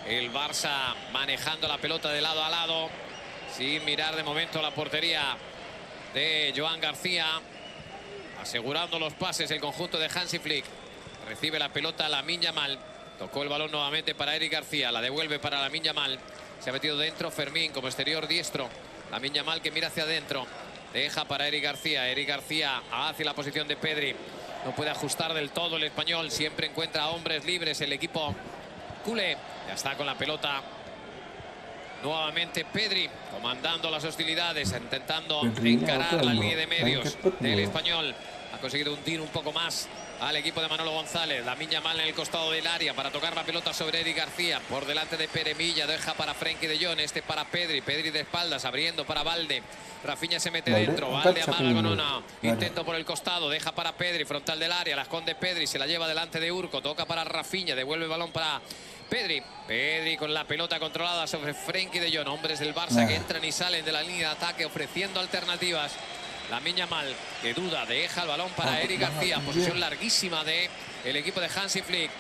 El Barça manejando la pelota de lado a lado, sin mirar de momento la portería de Joan García. Asegurando los pases el conjunto de Hansi Flick. Recibe la pelota Lamine Yamal. Tocó el balón nuevamente para Eric García. La devuelve para Lamine Yamal. Se ha metido dentro Fermín como exterior diestro. Lamine Yamal que mira hacia adentro. Deja para Eric García. Eric García hacia la posición de Pedri. No puede ajustar del todo el español. Siempre encuentra hombres libres el equipo culé. Ya está con la pelota. Nuevamente Pedri comandando las hostilidades, intentando encarar la línea de medios del español. Ha conseguido hundir un poco más al equipo de Manolo González. Lamine Yamal en el costado del área para tocar la pelota sobre Eric García. Por delante de Peremilla, deja para Frenkie de Jong. Este para Pedri. Pedri de espaldas, abriendo para Valde. Rafinha se mete dentro. Valde amaga con una. Intento por el costado, deja para Pedri. Frontal del área, la esconde Pedri. Se la lleva delante de Urco. Toca para Rafinha, devuelve el balón para Pedri. Pedri con la pelota controlada sobre Frenkie de Jong. Hombres del Barça que entran y salen de la línea de ataque ofreciendo alternativas. Lamine Yamal que duda, deja el balón para Eric García. Posición larguísima de el equipo de Hansi Flick.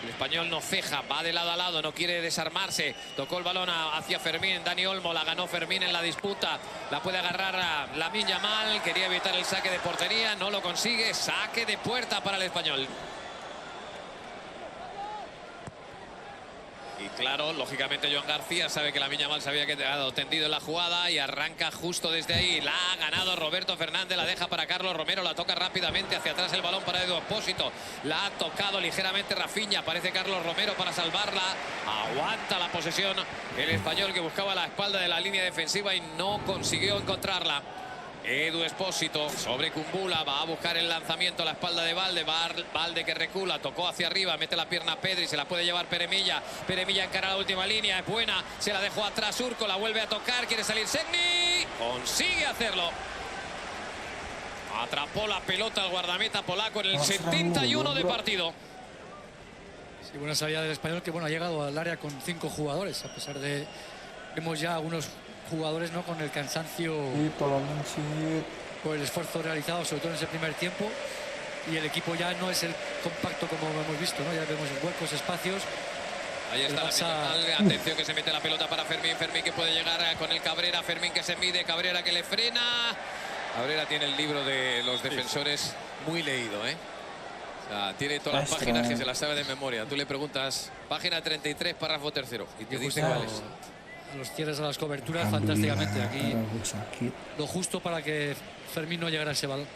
El español no ceja, va de lado a lado, no quiere desarmarse. Tocó el balón hacia Fermín. Dani Olmo, la ganó Fermín en la disputa. La puede agarrar a Lamine Yamal. Quería evitar el saque de portería, no lo consigue. Saque de puerta para el español. Y claro, lógicamente Joan García sabe que Lamine Yamal se había quedado tendido en la jugada y arranca justo desde ahí. La ha ganado Roberto Fernández, la deja para Carlos Romero, la toca rápidamente hacia atrás el balón para Edu Expósito. La ha tocado ligeramente Rafinha, aparece Carlos Romero para salvarla. Aguanta la posesión el español que buscaba la espalda de la línea defensiva y no consiguió encontrarla. Edu Expósito sobre Kumbula, va a buscar el lanzamiento a la espalda de Valde. Valde que recula, tocó hacia arriba, mete la pierna a Pedri, se la puede llevar Peremilla. Peremilla encara la última línea, es buena, se la dejó atrás Urco, la vuelve a tocar, quiere salir Szczęsny, consigue hacerlo. Atrapó la pelota al guardameta polaco en el 71 de partido. Sí, buena salida del español que bueno, ha llegado al área con 5 jugadores, a pesar de vemos ya algunos jugadores no con el cansancio por el esfuerzo realizado, sobre todo en ese primer tiempo, y el equipo ya no es el compacto como hemos visto, ¿no? Ya vemos huecos, espacios. Ahí está la atención que se mete la pelota para Fermín. Fermín que puede llegar con el Cabrera. Fermín que se mide. Cabrera que le frena. Cabrera tiene el libro de los defensores muy leído, ¿eh? O sea, tiene todas las páginas que se las sabe de memoria. Tú le preguntas, página 33, párrafo tercero, y te dice cuál es. A los cierres, a las coberturas, fantásticamente. Aquí lo justo para que Fermín no llegara a ese balón.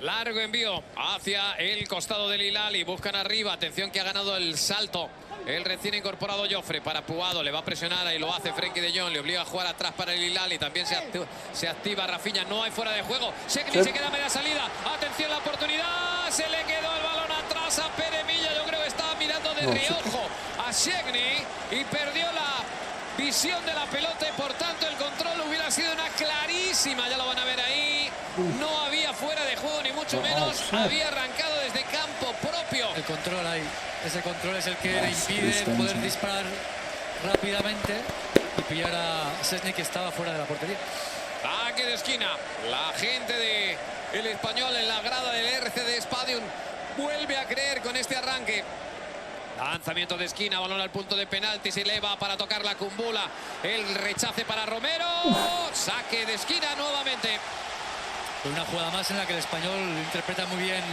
Largo envío hacia el costado del Hilal y buscan arriba. Atención que ha ganado el salto el recién incorporado Jofre para Puado. Le va a presionar y lo hace Frenkie de Jong. Le obliga a jugar atrás para el Hilal y también se activa Rafinha. No hay fuera de juego. Szczęsny se queda a media salida. Atención la oportunidad. Se le quedó el balón atrás a Peremilla. Yo creo que estaba mirando de reojo a Szczęsny y perdió la visión de la pelota y por tanto el control hubiera sido una clarísima. Ya lo van a ver ahí. No había fuera de juego ni mucho menos. Había arrancado desde campo propio. El control ahí. Ese control es el que le impide poder disparar rápidamente y pillar a Szczęsny que estaba fuera de la portería. Saque de esquina. La gente de el español en la grada del RCD Stadium vuelve a creer con este arranque. Lanzamiento de esquina, balón al punto de penalti, se eleva para tocar la Kumbula. El rechace para Romero. Saque de esquina nuevamente. Una jugada más en la que el español interpreta muy bien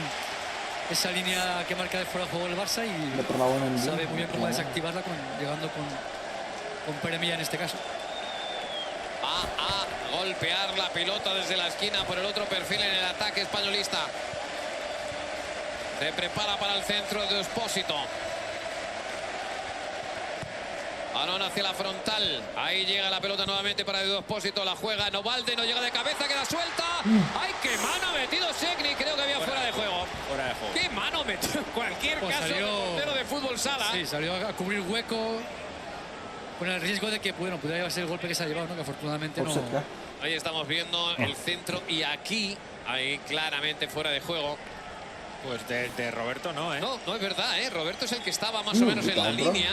esa línea que marca de fuera de juego el Barça y sabe muy bien cómo desactivarla llegando con Peremilla en este caso. Va a golpear la pelota desde la esquina por el otro perfil en el ataque españolista. Se prepara para el centro de Expósito. Balón hacia la frontal. Ahí llega la pelota nuevamente para Edu Expósito. La juega Novalde, no llega de cabeza, queda suelta. ¡Ay, qué mano ha metido Szczęsny! Creo que había fuera de juego. Fuera de juego. ¡Qué mano metió! En cualquier caso, salió, el portero de fútbol sala. Sí, salió a cubrir hueco con el riesgo de que pudiera llevarse el golpe que se ha llevado, ¿no? Que afortunadamente no. Ahí estamos viendo el centro y aquí, ahí claramente fuera de juego. Pues de Roberto no, ¿eh? No, no es verdad, ¿eh? Roberto es el que estaba más o menos en la línea.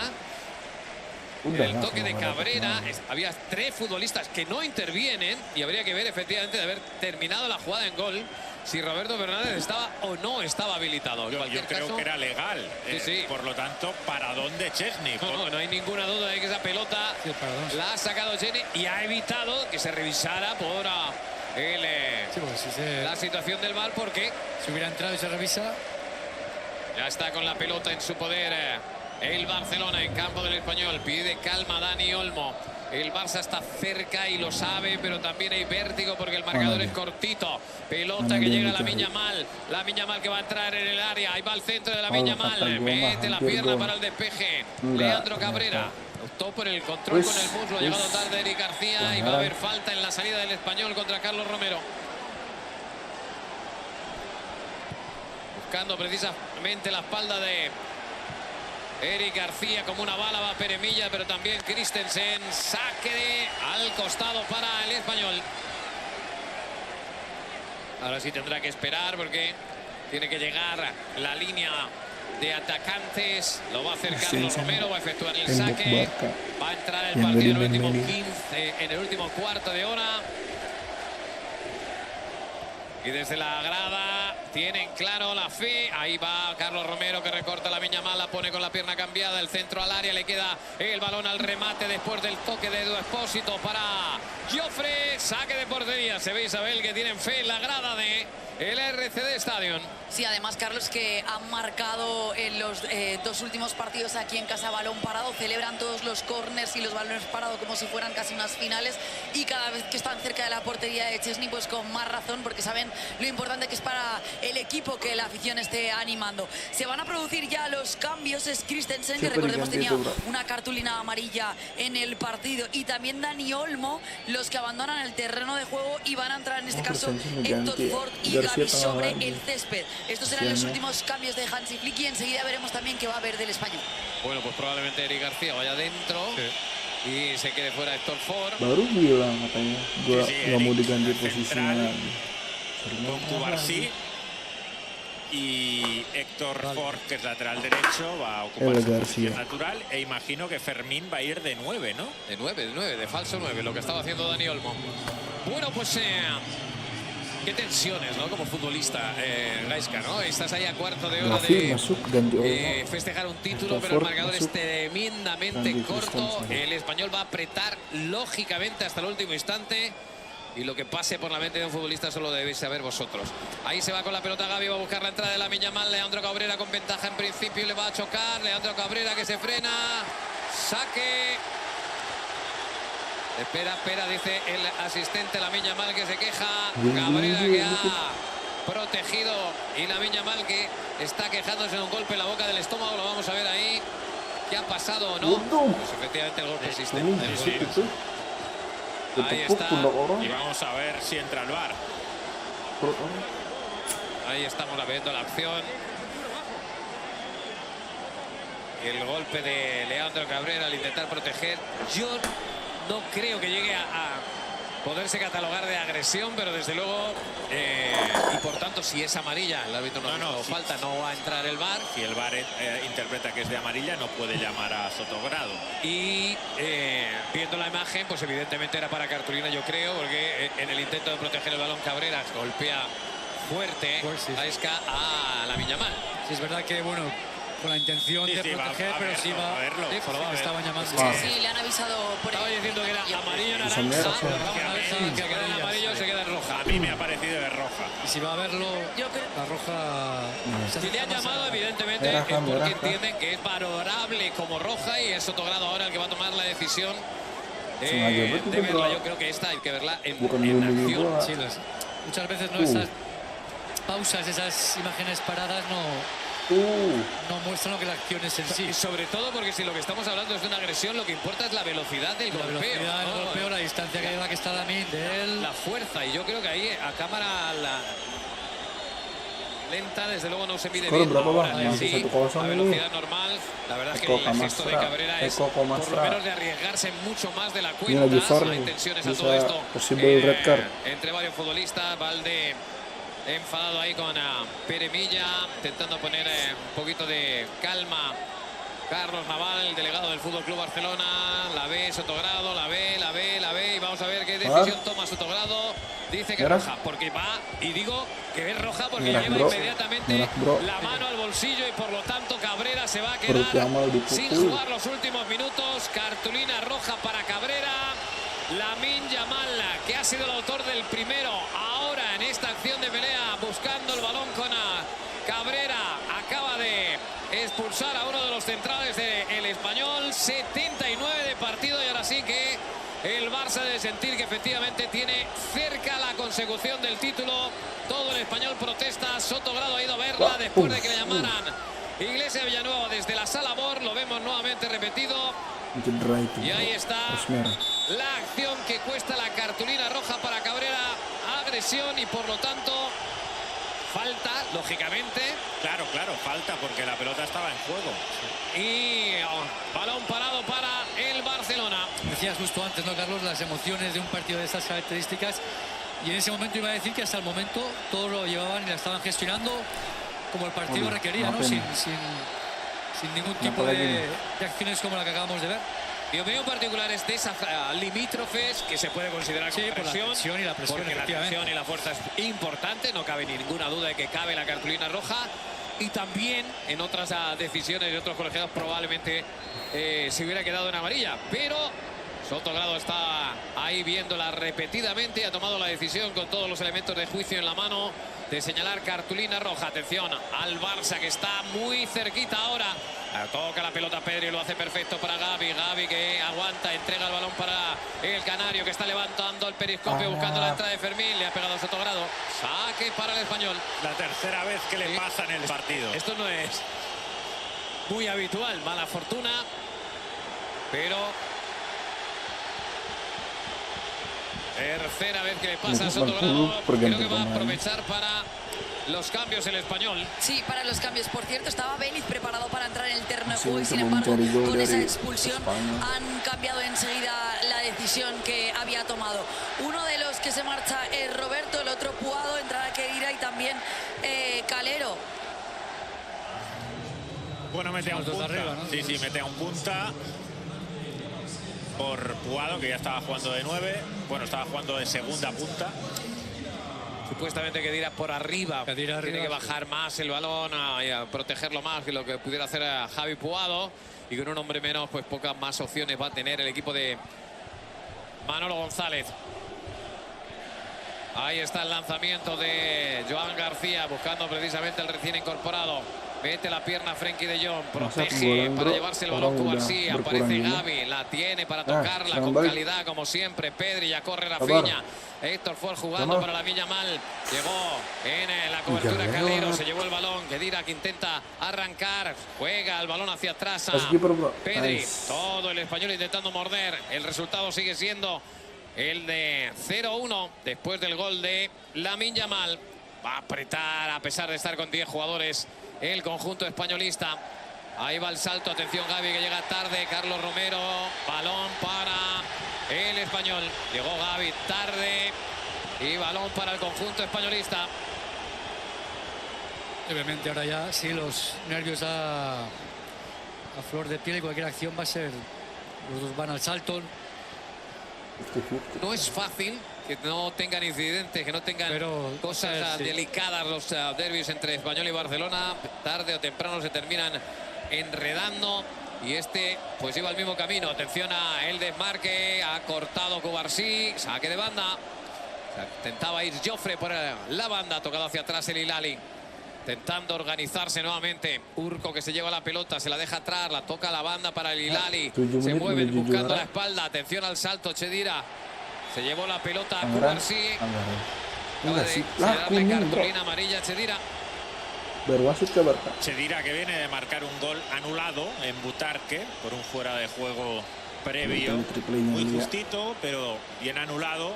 El toque de Cabrera. Había 3 futbolistas que no intervienen y habría que ver efectivamente de haber terminado la jugada en gol si Roberto Fernández estaba o no estaba habilitado. Yo creo que era legal. Sí. Por lo tanto, ¿paradón de Chesney? No hay ninguna duda de que esa pelota la ha sacado Chesney y ha evitado que se revisara por la situación del VAR, porque si hubiera entrado y se revisa. Ya está con la pelota en su poder. El Barcelona en campo del Espanyol. Pide calma Dani Olmo. El Barça está cerca y lo sabe, pero también hay vértigo porque el marcador es cortito. Pelota que llega a Lamine Yamal. Lamine Yamal que va a entrar en el área. Ahí va al centro de Lamine Yamal. Mete la pierna para el despeje. Leandro Cabrera optó por el control con el muslo. Ha llegado tarde Eric García y va a haber falta en la salida del Espanyol contra Carlos Romero. Buscando precisamente la espalda de Eric García como una bala, va Peremilla, pero también Christensen. Saque al costado para el Espanyol. Ahora sí tendrá que esperar porque tiene que llegar la línea de atacantes. Lo va a hacer Carlos Romero, va a efectuar el saque. Va a entrar el partido en el último 15, en el último cuarto de hora. Y desde la grada tienen claro la fe. Ahí va Carlos Romero que recorta la Yamal, la pone con la pierna cambiada. El centro al área, le queda el balón al remate después del toque de Edu Expósito para Jofre. Saque de portería. Se ve, Isabel, que tienen fe en la grada de el RCD Stadium. Sí, además, Carlos, que han marcado en los 2 últimos partidos aquí en casa balón parado. Celebran todos los corners y los balones parados como si fueran casi unas finales. Y cada vez que están cerca de la portería de Chesney, pues con más razón, porque saben lo importante que es para el equipo que la afición esté animando. Se van a producir ya los cambios. Es Christensen, que recordemos tenía una cartulina amarilla en el partido. Y también Dani Olmo, los que abandonan el terreno de juego y van a entrar en este caso Héctor Ford y Gavi sobre el césped. Estos serán los últimos cambios de Hansi Flick y enseguida veremos también qué va a haber del Espanyol. Bueno, pues probablemente Eric García vaya dentro y se quede fuera Héctor Ford. Baru bilang katanya gua nggak mau diganti posisinya lagi. Con Cubarsí y Héctor Ford, que es lateral derecho, va a ocupar su posición natural, e imagino que Fermín va a ir de 9, ¿no? De 9, de falso 9, lo que estaba haciendo Dani Olmo. Bueno, pues qué tensiones, ¿no? Como futbolista, Gaisca, ¿no? Estás ahí a cuarto de hora de festejar un título, pero el marcador es tremendamente corto. El Espanyol va a apretar lógicamente hasta el último instante. Y lo que pase por la mente de un futbolista solo debéis saber vosotros. Ahí se va con la pelota Gavi, va a buscar la entrada de Lamine Yamal. Leandro Cabrera con ventaja en principio, le va a chocar. Leandro Cabrera que se frena. Saque. Espera, dice el asistente Lamine Yamal, que se queja. Cabrera que ha protegido y Lamine Yamal que está quejándose de un golpe en la boca del estómago. Lo vamos a ver ahí. ¿Qué ha pasado o no? Pues efectivamente el golpe existe. Ahí está. Y vamos a ver si entra el VAR. Ahí estamos viendo la acción. Y el golpe de Leandro Cabrera al intentar proteger. Yo no creo que llegue a poderse catalogar de agresión, pero desde luego, y por tanto, si es amarilla, el árbitro no falta, no va a entrar el VAR. Si el VAR interpreta que es de amarilla, no puede llamar a Sotogrado. Y viendo la imagen, pues evidentemente era para cartulina, yo creo, porque en el intento de proteger el balón, Cabrera golpea fuerte a Esca a Lamine Yamal. Sí, es verdad que, bueno, con la intención de proteger, pero sí va a verlo. Sí, lo estaban llamando. Sí, le han avisado por Estaba diciendo que era amarillo, naranja, que queda en amarillo, se queda en roja. A mí me ha parecido de roja. Y si va a verlo, la roja... Si le han llamado, evidentemente, es porque entienden que es valorable como roja y es Sotogrado ahora el que va a tomar la decisión de verla. Yo creo que esta hay que verla en acción. Sí, muchas veces no esas pausas, esas imágenes paradas no muestran lo que la acción es en sí. Y sobre todo porque si lo que estamos hablando es de una agresión, lo que importa es la velocidad del golpeo. La velocidad del golpeo, la distancia que lleva, que está Lamine de él. La fuerza, y yo creo que ahí a cámara lenta, desde luego no se mide bien. Sí, a velocidad normal. La verdad es que el gesto de Cabrera es por lo menos de arriesgarse mucho más de la cuenta. Hay tensiones a todo esto entre varios futbolistas. Valde enfadado ahí con Peremilla, intentando poner un poquito de calma. Carlos Naval, el delegado del Fútbol Club Barcelona, la ve Sotogrado, la ve, y vamos a ver qué decisión toma Sotogrado. Dice que es roja, porque va, y digo que es roja porque lleva inmediatamente la mano al bolsillo y por lo tanto Cabrera se va a quedar sin jugar los últimos minutos. Cartulina roja para Cabrera. Lamine Yamal, que ha sido el autor del primero, ahora en esta acción de pelea, buscando el balón con Cabrera, acaba de expulsar a uno de los centrales del Espanyol. 79 de partido y ahora sí que el Barça debe sentir que efectivamente tiene cerca la consecución del título. Todo el Espanyol protesta. Sotogrado ha ido a verla después de que le llamaran Iglesia Villanueva desde la sala BOR. Lo vemos nuevamente repetido. Y ahí está la acción que cuesta la cartulina roja para Cabrera. Agresión y por lo tanto falta, lógicamente. Claro, falta porque la pelota estaba en juego. Y balón parado para el Barcelona. Decías justo antes, ¿no, Carlos? Las emociones de un partido de estas características. Y en ese momento iba a decir que hasta el momento todos lo llevaban y la estaban gestionando como el partido requería, ¿no? Sin ningún tipo de acciones como la que acabamos de ver. Yo veo particulares de esas limítrofes que se puede considerar como presión, por la tensión y la presión, porque la tensión y la fuerza es importante, no cabe ninguna duda de que cabe la cartulina roja. Y también en otras decisiones de otros colegiados probablemente se hubiera quedado en amarilla, pero Sotogrado está ahí viéndola repetidamente y ha tomado la decisión con todos los elementos de juicio en la mano de señalar cartulina roja. Atención al Barça que está muy cerquita ahora. Toca la pelota Pedri, lo hace perfecto para Gavi. Gavi que aguanta, entrega el balón para el canario que está levantando el periscopio buscando la entrada de Fermín. Le ha pegado a Sotogrado. Saque para el Espanyol. La tercera vez que le pasa en el partido. Esto no es muy habitual, mala fortuna, pero tercera vez que le pasa a Sotogrado. Creo que va a aprovechar para los cambios el Espanyol. Sí, para los cambios. Por cierto, estaba Béliz preparado para entrar en el terreno de juego y sin embargo, con esa expulsión han cambiado enseguida la decisión que había tomado. Uno de los que se marcha es Roberto, el otro Puado, entrada Kedira y también Calero. Bueno, mete a un punta. Arriba, ¿no? Sí, mete a un punta por Puado, que ya estaba jugando de 9. Bueno, estaba jugando de segunda punta. Supuestamente que dirá por arriba. Tiene que bajar más el balón y a protegerlo más que lo que pudiera hacer a Javi Puado. Y con un hombre menos, pues pocas más opciones va a tener el equipo de Manolo González. Ahí está el lanzamiento de Joan García, buscando precisamente el recién incorporado. Mete la pierna Frenkie de Jong, protege para llevarse el balón Cubarsí. Aparece Gavi, la tiene para tocarla con calidad como siempre. Pedri, ya corre Rafinha. Héctor Ford jugando para Lamine Yamal. Llegó en la cobertura Calero, se llevó el balón. Kedira que intenta arrancar, juega el balón hacia atrás a Pedri. Todo el Espanyol intentando morder. El resultado sigue siendo el de 0-1 después del gol de Lamine Yamal. Va a apretar a pesar de estar con 10 jugadores el conjunto españolista. Ahí va el salto, atención Gavi que llega tarde, Carlos Romero, balón para el Espanyol. Llegó Gavi tarde y balón para el conjunto españolista. Obviamente ahora ya sí los nervios a flor de piel y cualquier acción va a ser, los dos van al salto. No es fácil que no tengan incidentes, que no tengan cosas delicadas los derbis entre Espanyol y Barcelona. Tarde o temprano se terminan enredando y este pues iba al mismo camino. Atención a el desmarque, ha cortado Cubarsí, saque de banda. Intentaba ir Joffre por la banda, tocado hacia atrás el Hilali. Intentando organizarse nuevamente. Urco que se lleva la pelota, se la deja atrás, la toca a la banda para el Hilali. Se mueve buscando la espalda. Atención al salto, Chedira. Se llevó la pelota a Cubarsí. Acaba de darle cartulina amarilla a Chedira. Chedira que viene de marcar un gol anulado en Butarque por un fuera de juego previo. Muy justito, pero bien anulado.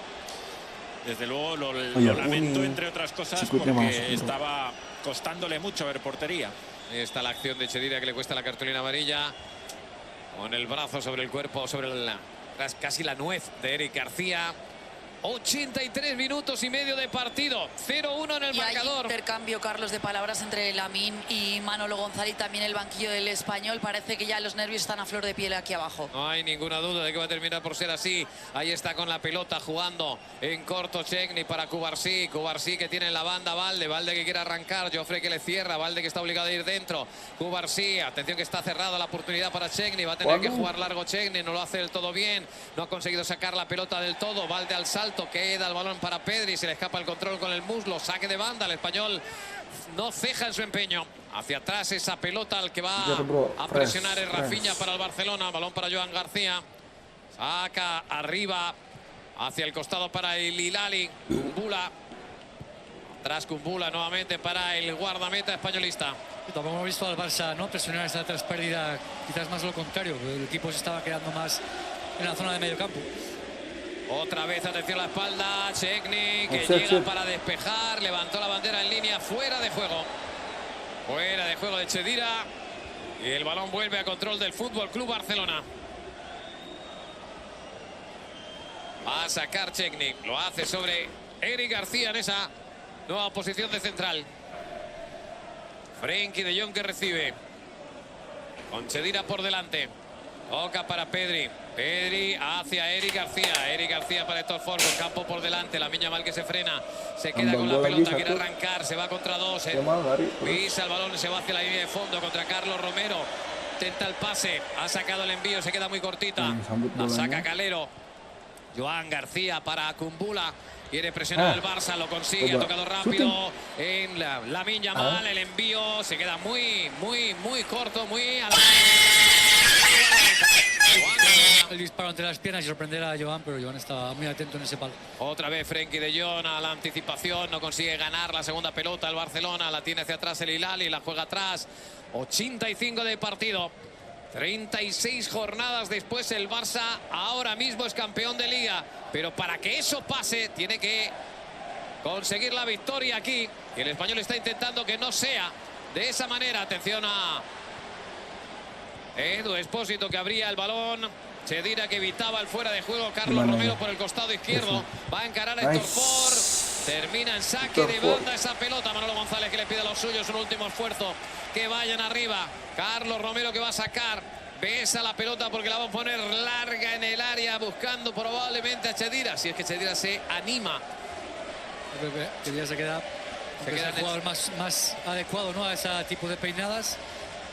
Desde luego lo lamento, entre otras cosas, porque estaba costándole mucho ver portería. Ahí está la acción de Chedira que le cuesta la cartulina amarilla. Con el brazo sobre el cuerpo, sobre casi la nuez de Eric García. 83 minutos y medio de partido. 0-1 en el marcador. Hay intercambio, Carlos, de palabras entre Lamín y Manolo González y también el banquillo del Espanyol. Parece que ya los nervios están a flor de piel aquí abajo. No hay ninguna duda de que va a terminar por ser así. Ahí está con la pelota jugando en corto Tecgear para Cubarsí. Cubarsí que tiene en la banda Valde. Valde que quiere arrancar. Joffre que le cierra. Valde que está obligado a ir dentro. Cubarsí, atención que está cerrada la oportunidad para Tecgear. Va a tener que jugar largo Tecgear. No lo hace del todo bien. No ha conseguido sacar la pelota del todo. Valde al salto. Queda el balón para Pedri. Se le escapa el control con el muslo. Saque de banda. El Espanyol no ceja en su empeño. Hacia atrás esa pelota al que va a presionar el Rafinha para el Barcelona. Balón para Joan García. Saca arriba. Hacia el costado para el Hilali. Kumbula. Tras Kumbula nuevamente para el guardameta españolista. Y tampoco hemos visto al Barça no presionar esta tras pérdida. Quizás más lo contrario. El equipo se estaba quedando más en la zona de medio campo. Otra vez, atención a la espalda, Tecgear que llega para despejar, levantó la bandera en línea, fuera de juego. Fuera de juego de Tecgear y el balón vuelve a control del Fútbol Club Barcelona. Va a sacar Tecgear, lo hace sobre Eric García en esa nueva posición de central. Frenkie de Jong que recibe, con Tecgear por delante. Toca para Pedri. Pedri hacia Eric García. Eric García para Héctor Ford con campo por delante. La Miña Mal que se frena. Se queda con la pelota. Quiere arrancar. Se va contra dos. Pisa el balón. Se va hacia la línea de fondo contra Carlos Romero. Intenta el pase. Ha sacado el envío. Se queda muy cortita. La saca Calero. Joan García para Kumbula. Quiere presionar el Barça. Lo consigue. Ha tocado rápido en la Miña Mal. El envío se queda muy corto. Muy a la... El disparo entre las piernas y sorprender a Joan, pero Joan estaba muy atento en ese palo. Otra vez Frenkie de Jong a la anticipación, no consigue ganar la segunda pelota el Barcelona, la tiene hacia atrás el Hilali, la juega atrás. 85 de partido, 36 jornadas después el Barça ahora mismo es campeón de Liga, pero para que eso pase tiene que conseguir la victoria aquí. Y el Espanyol está intentando que no sea de esa manera. Atención a Edu Espósito que abría el balón. Tecgear que evitaba el fuera de juego. Carlos Romero por el costado izquierdo. Va a encarar a Héctor Ford. Termina en saque de banda esa pelota. Manolo González que le pide a los suyos un último esfuerzo. Que vayan arriba. Carlos Romero que va a sacar. Besa la pelota porque la va a poner larga en el área. Buscando probablemente a Tecgear. Si es que Tecgear se anima. Creo que Tecgear se queda el jugador más adecuado, ¿no?, a ese tipo de peinadas.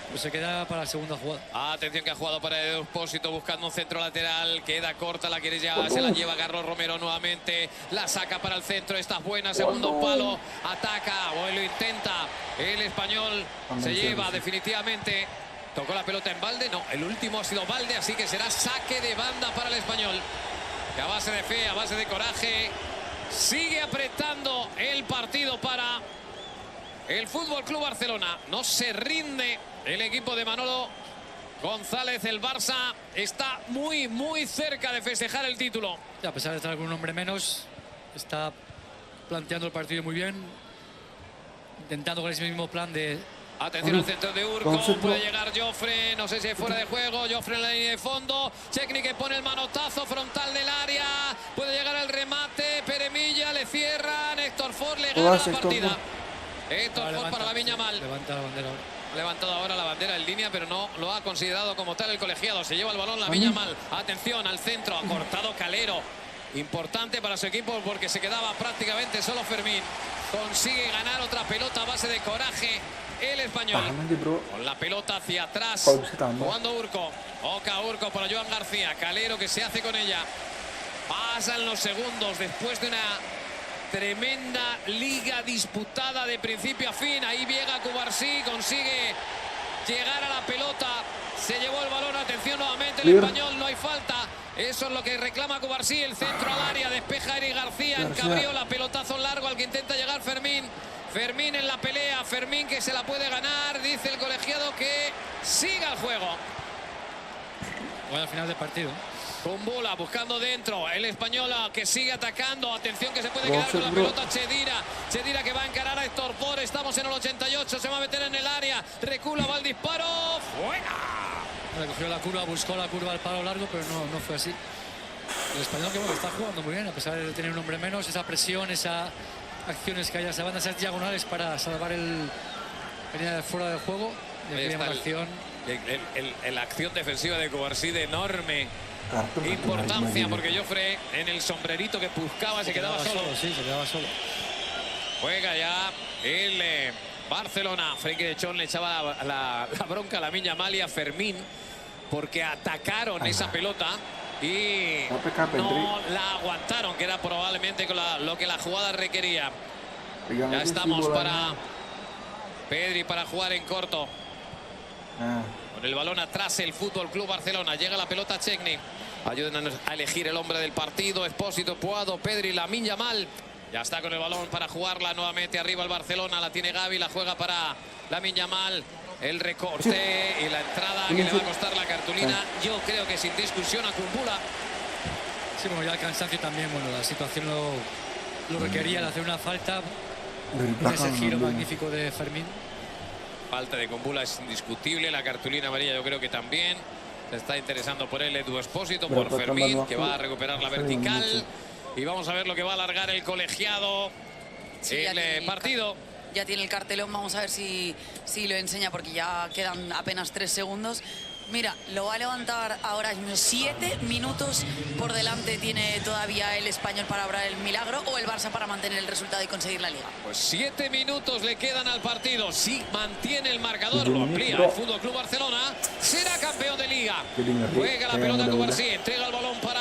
Pues se queda para la segunda jugada. Atención que ha jugado para el Expósito buscando un centro lateral. Queda corta, la quiere llevar, se la lleva Carlos Romero nuevamente. La saca para el centro, esta es buena, segundo palo. Ataca, o lo intenta. El Espanyol se lleva definitivamente. Tocó la pelota en Valde, no, el último ha sido Valde, así que será saque de banda para el Espanyol. Que a base de fe, a base de coraje, sigue apretando el partido para el Fútbol Club Barcelona. No se rinde el equipo de Manolo González. El Barça está muy cerca de festejar el título. A pesar de estar con un hombre menos, está planteando el partido muy bien, intentando con ese mismo plan de... Atención al centro de Urco, puede llegar Joffre, no sé si es fuera de juego. Joffre en la línea de fondo, Tecgear que pone el manotazo frontal del área, puede llegar el remate, Peremilla, le cierran, Héctor Ford le gana la partida. Héctor Ford para la Miña Mal. Levanta la bandera ahora. Ha levantado ahora la bandera en línea, pero no lo ha considerado como tal el colegiado. Se lleva el balón la Miña Mal. Atención al centro, ha cortado Calero. Importante para su equipo porque se quedaba prácticamente solo Fermín. Consigue ganar otra pelota a base de coraje el Espanyol. Con la pelota hacia atrás, jugando Urco. Oca Urco para Joan García. Calero que se hace con ella. Pasan los segundos después de una tremenda liga disputada de principio a fin. Ahí llega Cubarsí, consigue llegar a la pelota. Se llevó el balón, atención nuevamente el Espanyol, no hay falta. Eso es lo que reclama Cubarsí, el centro al área, despeja Eric García, encabrió la pelotazo largo al que intenta llegar Fermín. Fermín en la pelea, Fermín que se la puede ganar, dice el colegiado que siga el juego. Bueno, al final del partido. Kumbula buscando dentro, el Espanyol que sigue atacando, atención que se puede quedar con la pelota Tecgear que va a encarar a Héctor Ford, estamos en el 88, se va a meter en el área, recula, va el disparo, fuera. Cogió la curva, buscó la curva al palo largo, pero no fue así. El Espanyol que bueno, está jugando muy bien, a pesar de tener un hombre menos, esa presión, esas acciones que hay hacia banda, esas diagonales para salvar el venía fuera del juego. Ahí está la acción defensiva de Cubarsí de enorme importancia, porque Jofre en el sombrerito que buscaba se quedaba solo. Sí, se quedaba solo. Juega ya el Barcelona. Frenkie de Jong le echaba la bronca a Lamine Yamal y a Fermín porque atacaron esa pelota y no la aguantaron, que era probablemente con lo que la jugada requería. Ya estamos para Pedri para jugar en corto. Con el balón atrás el Fútbol Club Barcelona. Llega la pelota a Szczęsny. Ayúdenos a elegir el hombre del partido. Expósito, Puado, Pedri, Lamine Yamal. Ya está con el balón para jugarla nuevamente arriba el Barcelona. La tiene Gavi, la juega para Lamine Yamal. El recorte y la entrada que le va a costar la cartulina. Yo creo que sin discusión a Kumbula. Sí, bueno, ya el cansancio también, bueno, la situación lo requería, de hacer una falta. Ese giro magnífico de Fermín. Falta de Kumbula es indiscutible. La cartulina amarilla yo creo que también. Se está interesando por él Edu Expósito, por Fermín, que va a recuperar la vertical. Y vamos a ver lo que va a alargar el colegiado. Sí, el partido. Ya tiene el cartelón, vamos a ver si lo enseña, porque ya quedan apenas 3 segundos. Mira, lo va a levantar ahora mismo. 7 minutos por delante tiene todavía el Espanyol para obrar el milagro, o el Barça para mantener el resultado y conseguir la Liga. Pues 7 minutos le quedan al partido. Si mantiene el marcador, lo amplía el Fútbol Club Barcelona, será campeón de Liga. Juega la pelota Cubarsí, entrega el balón para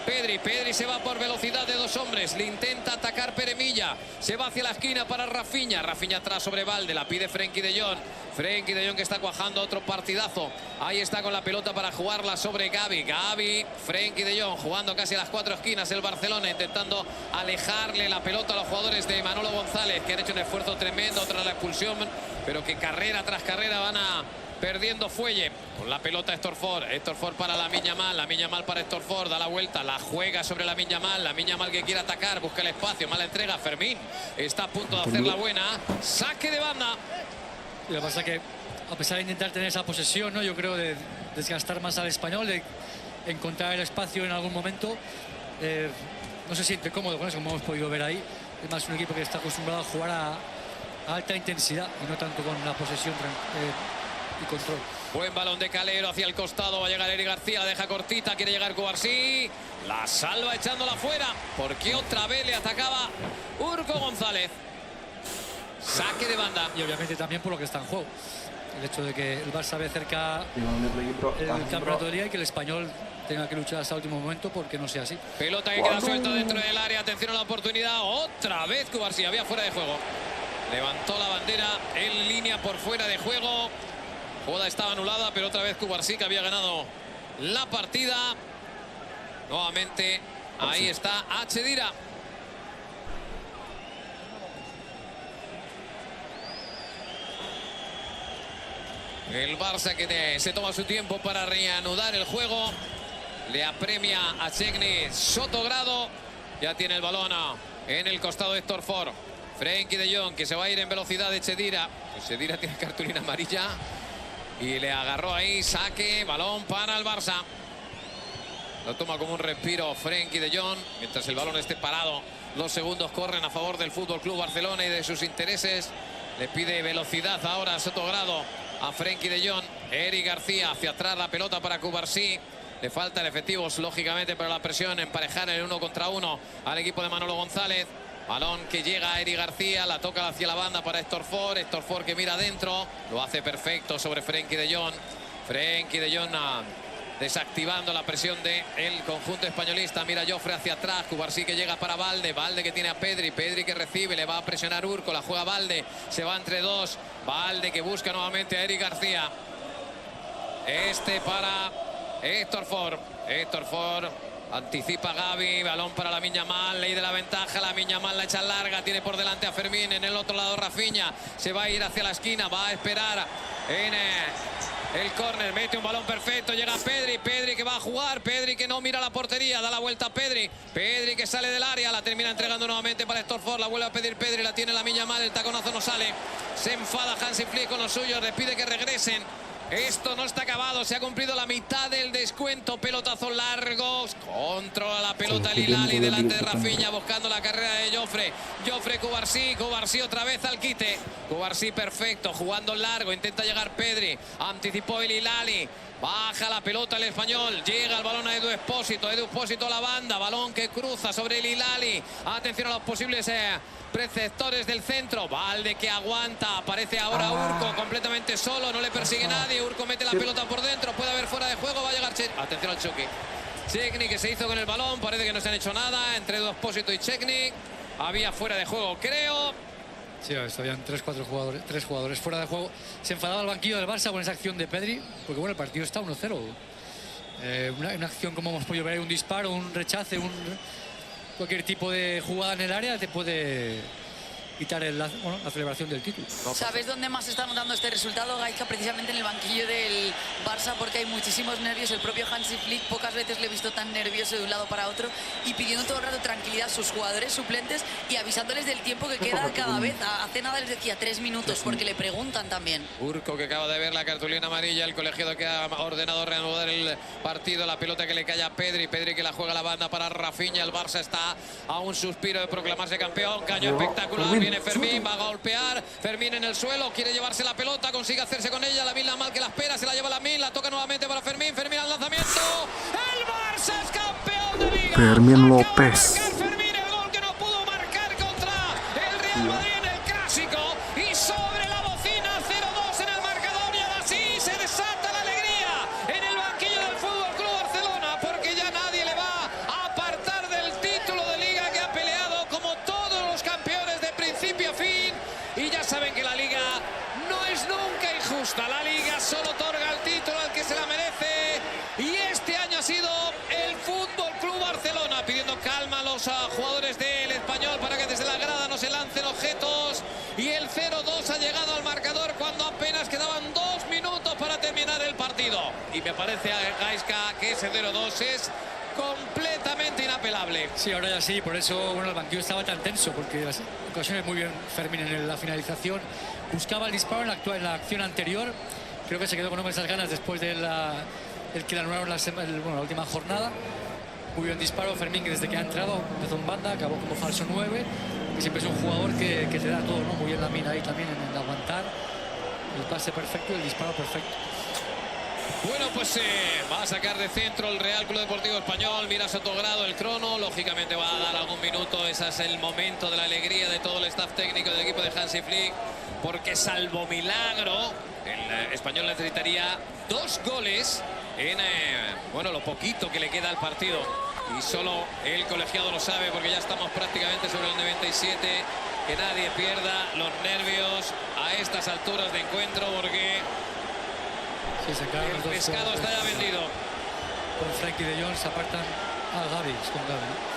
Pedri. Pedri se va por velocidad de 2 hombres. Le intenta atacar Peremilla. Se va hacia la esquina para Rafinha. Rafinha atrás sobre Valde. La pide Frenkie de Jong. Frenkie de Jong que está cuajando otro partidazo. Ahí está con la pelota para jugarla sobre Gavi. Gavi, Frenkie de Jong jugando casi a las 4 esquinas. El Barcelona intentando alejarle la pelota a los jugadores de Manolo González, que han hecho un esfuerzo tremendo tras la expulsión, pero que carrera tras carrera van a perdiendo fuelle. Con la pelota Héctor Ford. Héctor Ford para Lamine Yamal. Lamine Yamal para Héctor Ford. Da la vuelta. La juega sobre Lamine Yamal. Lamine Yamal que quiere atacar. Busca el espacio. Mala entrega. Fermín está a punto de hacer la buena. Saque de banda. Y lo que pasa es que, a pesar de intentar tener esa posesión, ¿no? Yo creo de desgastar más al Espanyol, de encontrar el espacio en algún momento, no se siente cómodo con eso, como hemos podido ver ahí. Es más un equipo que está acostumbrado a jugar a alta intensidad y no tanto con la posesión y control. Buen balón de Calero hacia el costado. Va a llegar Eric García, la deja cortita. Quiere llegar Cubarsí. La salva echándola fuera, porque otra vez le atacaba Urco González. Saque de banda. Y obviamente también por lo que está en juego. El hecho de que el Barça ve cerca el campeonato de Liga y que el Espanyol tenga que luchar hasta el último momento porque no sea así. Pelota que queda suelta dentro del área. Atención a la oportunidad. Otra vez Cubarsí. Había fuera de juego. Levantó la bandera en línea por fuera de juego. Jugada estaba anulada, pero otra vez Cubarsí, que había ganado la partida. Nuevamente ahí está Tecgear. El Barça que se toma su tiempo para reanudar el juego. Le apremia a Szczęsny Sotogrado. Ya tiene el balón en el costado de Héctor Ford. Frenkie de Jong, que se va a ir en velocidad de Tecgear. Tecgear tiene cartulina amarilla. Y le agarró ahí. Saque, balón para el Barça. Lo toma como un respiro Frenkie de Jong. Mientras el balón esté parado, los segundos corren a favor del Fútbol Club Barcelona y de sus intereses. Le pide velocidad ahora a Sotogrado a Frenkie de Jong. Eric García hacia atrás, la pelota para Cubarsí. Le faltan efectivos, lógicamente, para la presión. Emparejar el 1 contra 1 al equipo de Manolo González. Balón que llega a Eric García, la toca hacia la banda para Héctor Ford. Héctor Ford que mira adentro, lo hace perfecto sobre Frenkie de Jong. Frenkie de Jong desactivando la presión del conjunto españolista. Mira Jofre hacia atrás, Cubarsí que llega para Valde. Valde que tiene a Pedri, Pedri que recibe, le va a presionar Urco, la juega Valde. Se va entre 2, Valde que busca nuevamente a Eric García. Este para Héctor Ford. Héctor Ford anticipa a Gavi, balón para Lamine Yamal, ley de la ventaja, Lamine Yamal la echa larga, tiene por delante a Fermín, en el otro lado Rafinha, se va a ir hacia la esquina, va a esperar en el córner, mete un balón perfecto, llega Pedri, Pedri que va a jugar, Pedri que no mira la portería, da la vuelta a Pedri, Pedri que sale del área, la termina entregando nuevamente para Héctor Ford, la vuelve a pedir Pedri, la tiene Lamine Yamal, el taconazo no sale, se enfada Hansi Flick con los suyos, les pide que regresen. Esto no está acabado, se ha cumplido la mitad del descuento. Pelotazos largos, controla la pelota Lilali delante de Rafinha, buscando la carrera de Joffre, Cubarsí otra vez al quite. Cubarsí perfecto, jugando largo, intenta llegar Pedri, anticipó el Lilali. Baja la pelota el Espanyol, llega el balón a Edu Espósito a la banda, balón que cruza sobre el Hilali. Atención a los posibles preceptores del centro. Valde que aguanta, aparece ahora Urco completamente solo, no le persigue nadie. Urco mete la pelota por dentro, puede haber fuera de juego, va a llegar atención al Chucky. Cheknik que se hizo con el balón, parece que no se han hecho nada entre Edu Espósito y Cheknik. Había fuera de juego, creo. Sí, habían 3 jugadores fuera de juego. Se enfadaba el banquillo del Barça con esa acción de Pedri, porque bueno, el partido está 1-0. Una acción como hemos podido ver, un disparo, un rechace, cualquier tipo de jugada en el área te puede quitar la celebración del título. ¿Sabes dónde más se está notando este resultado, Gaizka? Precisamente en el banquillo del Barça, porque hay muchísimos nervios. El propio Hansi Flick pocas veces le he visto tan nervioso de un lado para otro y pidiendo todo el rato tranquilidad a sus jugadores suplentes y avisándoles del tiempo que queda cada vez. Hace nada les decía 3 minutos, porque le preguntan también. Urco que acaba de ver la cartulina amarilla, el colegiado que ha ordenado reanudar el partido, la pelota que le cae a Pedri que la juega a la banda para Rafinha. El Barça está a un suspiro de proclamarse campeón. Caño espectacular. Viene Fermín, va a golpear. Fermín en el suelo, quiere llevarse la pelota, consigue hacerse con ella. Lamin la mal que la espera, se la lleva Lamin, la toca nuevamente para Fermín. Fermín al lanzamiento. El Barça es campeón de Liga. Fermín López. Fermín, el gol que no pudo marcar contra el Real Madrid en el clásico. Y sobre la bocina, 0-2 en el marcador. Y así se desata la alegría en el banquillo del Fútbol Club Barcelona, porque ya nadie le va a apartar del título de Liga que ha peleado como todos los campeones de principio a fin. Y ya saben que la Liga no es nunca injusta. La Liga solo otorga el título al que se la merece. Y este año ha sido el Fútbol Club Barcelona, pidiendo calma a los jugadores del Espanyol para que desde la grada no se lancen objetos. Y el 0-2 ha llegado al marcador cuando apenas quedaban 2 minutos para terminar el partido. Y me parece, Gaizka, que ese 0-2 es completamente inapelable. Sí, ahora ya sí, por eso bueno, el banquillo estaba tan tenso, porque las ocasiones muy bien Fermín en la finalización. Buscaba el disparo en la acción anterior. Creo que se quedó con esas ganas después de el que le anularon la última jornada. Muy bien disparo, Fermín, que desde que ha entrado empezó en banda, acabó como falso 9, que siempre es un jugador que te da todo, ¿no? Muy bien Lamin ahí también en el aguantar, el pase perfecto y el disparo perfecto. Bueno, pues va a sacar de centro el Real Club Deportivo Espanyol. Mira Sotogrado el crono, lógicamente va a dar algún minuto. Ese es el momento de la alegría de todo el staff técnico del equipo de Hansi Flick, porque salvo milagro el Espanyol necesitaría 2 goles en bueno, lo poquito que le queda al partido, y solo el colegiado lo sabe, porque ya estamos prácticamente sobre el 97. Que nadie pierda los nervios a estas alturas de encuentro, porque sí, el pescado está ya vendido. Con Frankie de Jong se apartan a Gavi, con Gavi, ¿no?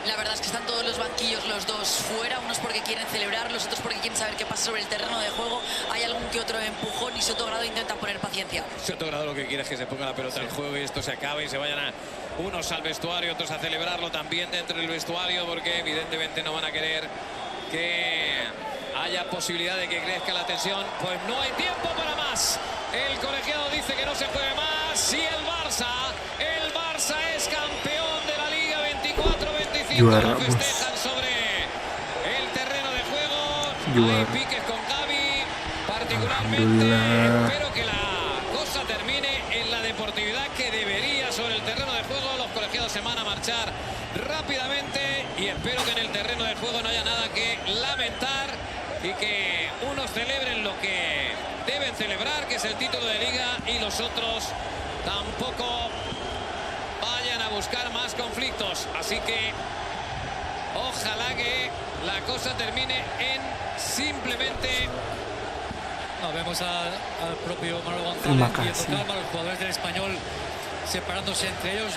La verdad es que están todos los banquillos, los dos fuera, unos porque quieren celebrar, los otros porque quieren saber qué pasa sobre el terreno de juego. Hay algún que otro empujón y Sotogrado intenta poner paciencia. Sotogrado lo que quiere es que se ponga la pelota en juego y esto se acabe y se vayan unos al vestuario, otros a celebrarlo también dentro del vestuario, porque evidentemente no van a querer que haya posibilidad de que crezca la tensión. Pues no hay tiempo para más. El colegiado dice que no se juegue más. Y el Barça es campeón de la Liga 24-25. Lo festejan sobre el terreno de juego. Hay piques con Gavi. Particularmente espero que la cosa termine en la deportividad que debería sobre el terreno de juego. Los colegiados se van a marchar rápidamente y espero que en el terreno de juego no haya nada que lamentar y que unos celebren lo que deben celebrar, que es el título de Liga, y los otros tampoco vayan a buscar más conflictos. Así que ojalá que la cosa termine en simplemente... No, vemos al propio Manuel González pidiendo calma, los jugadores del Espanyol separándose entre ellos.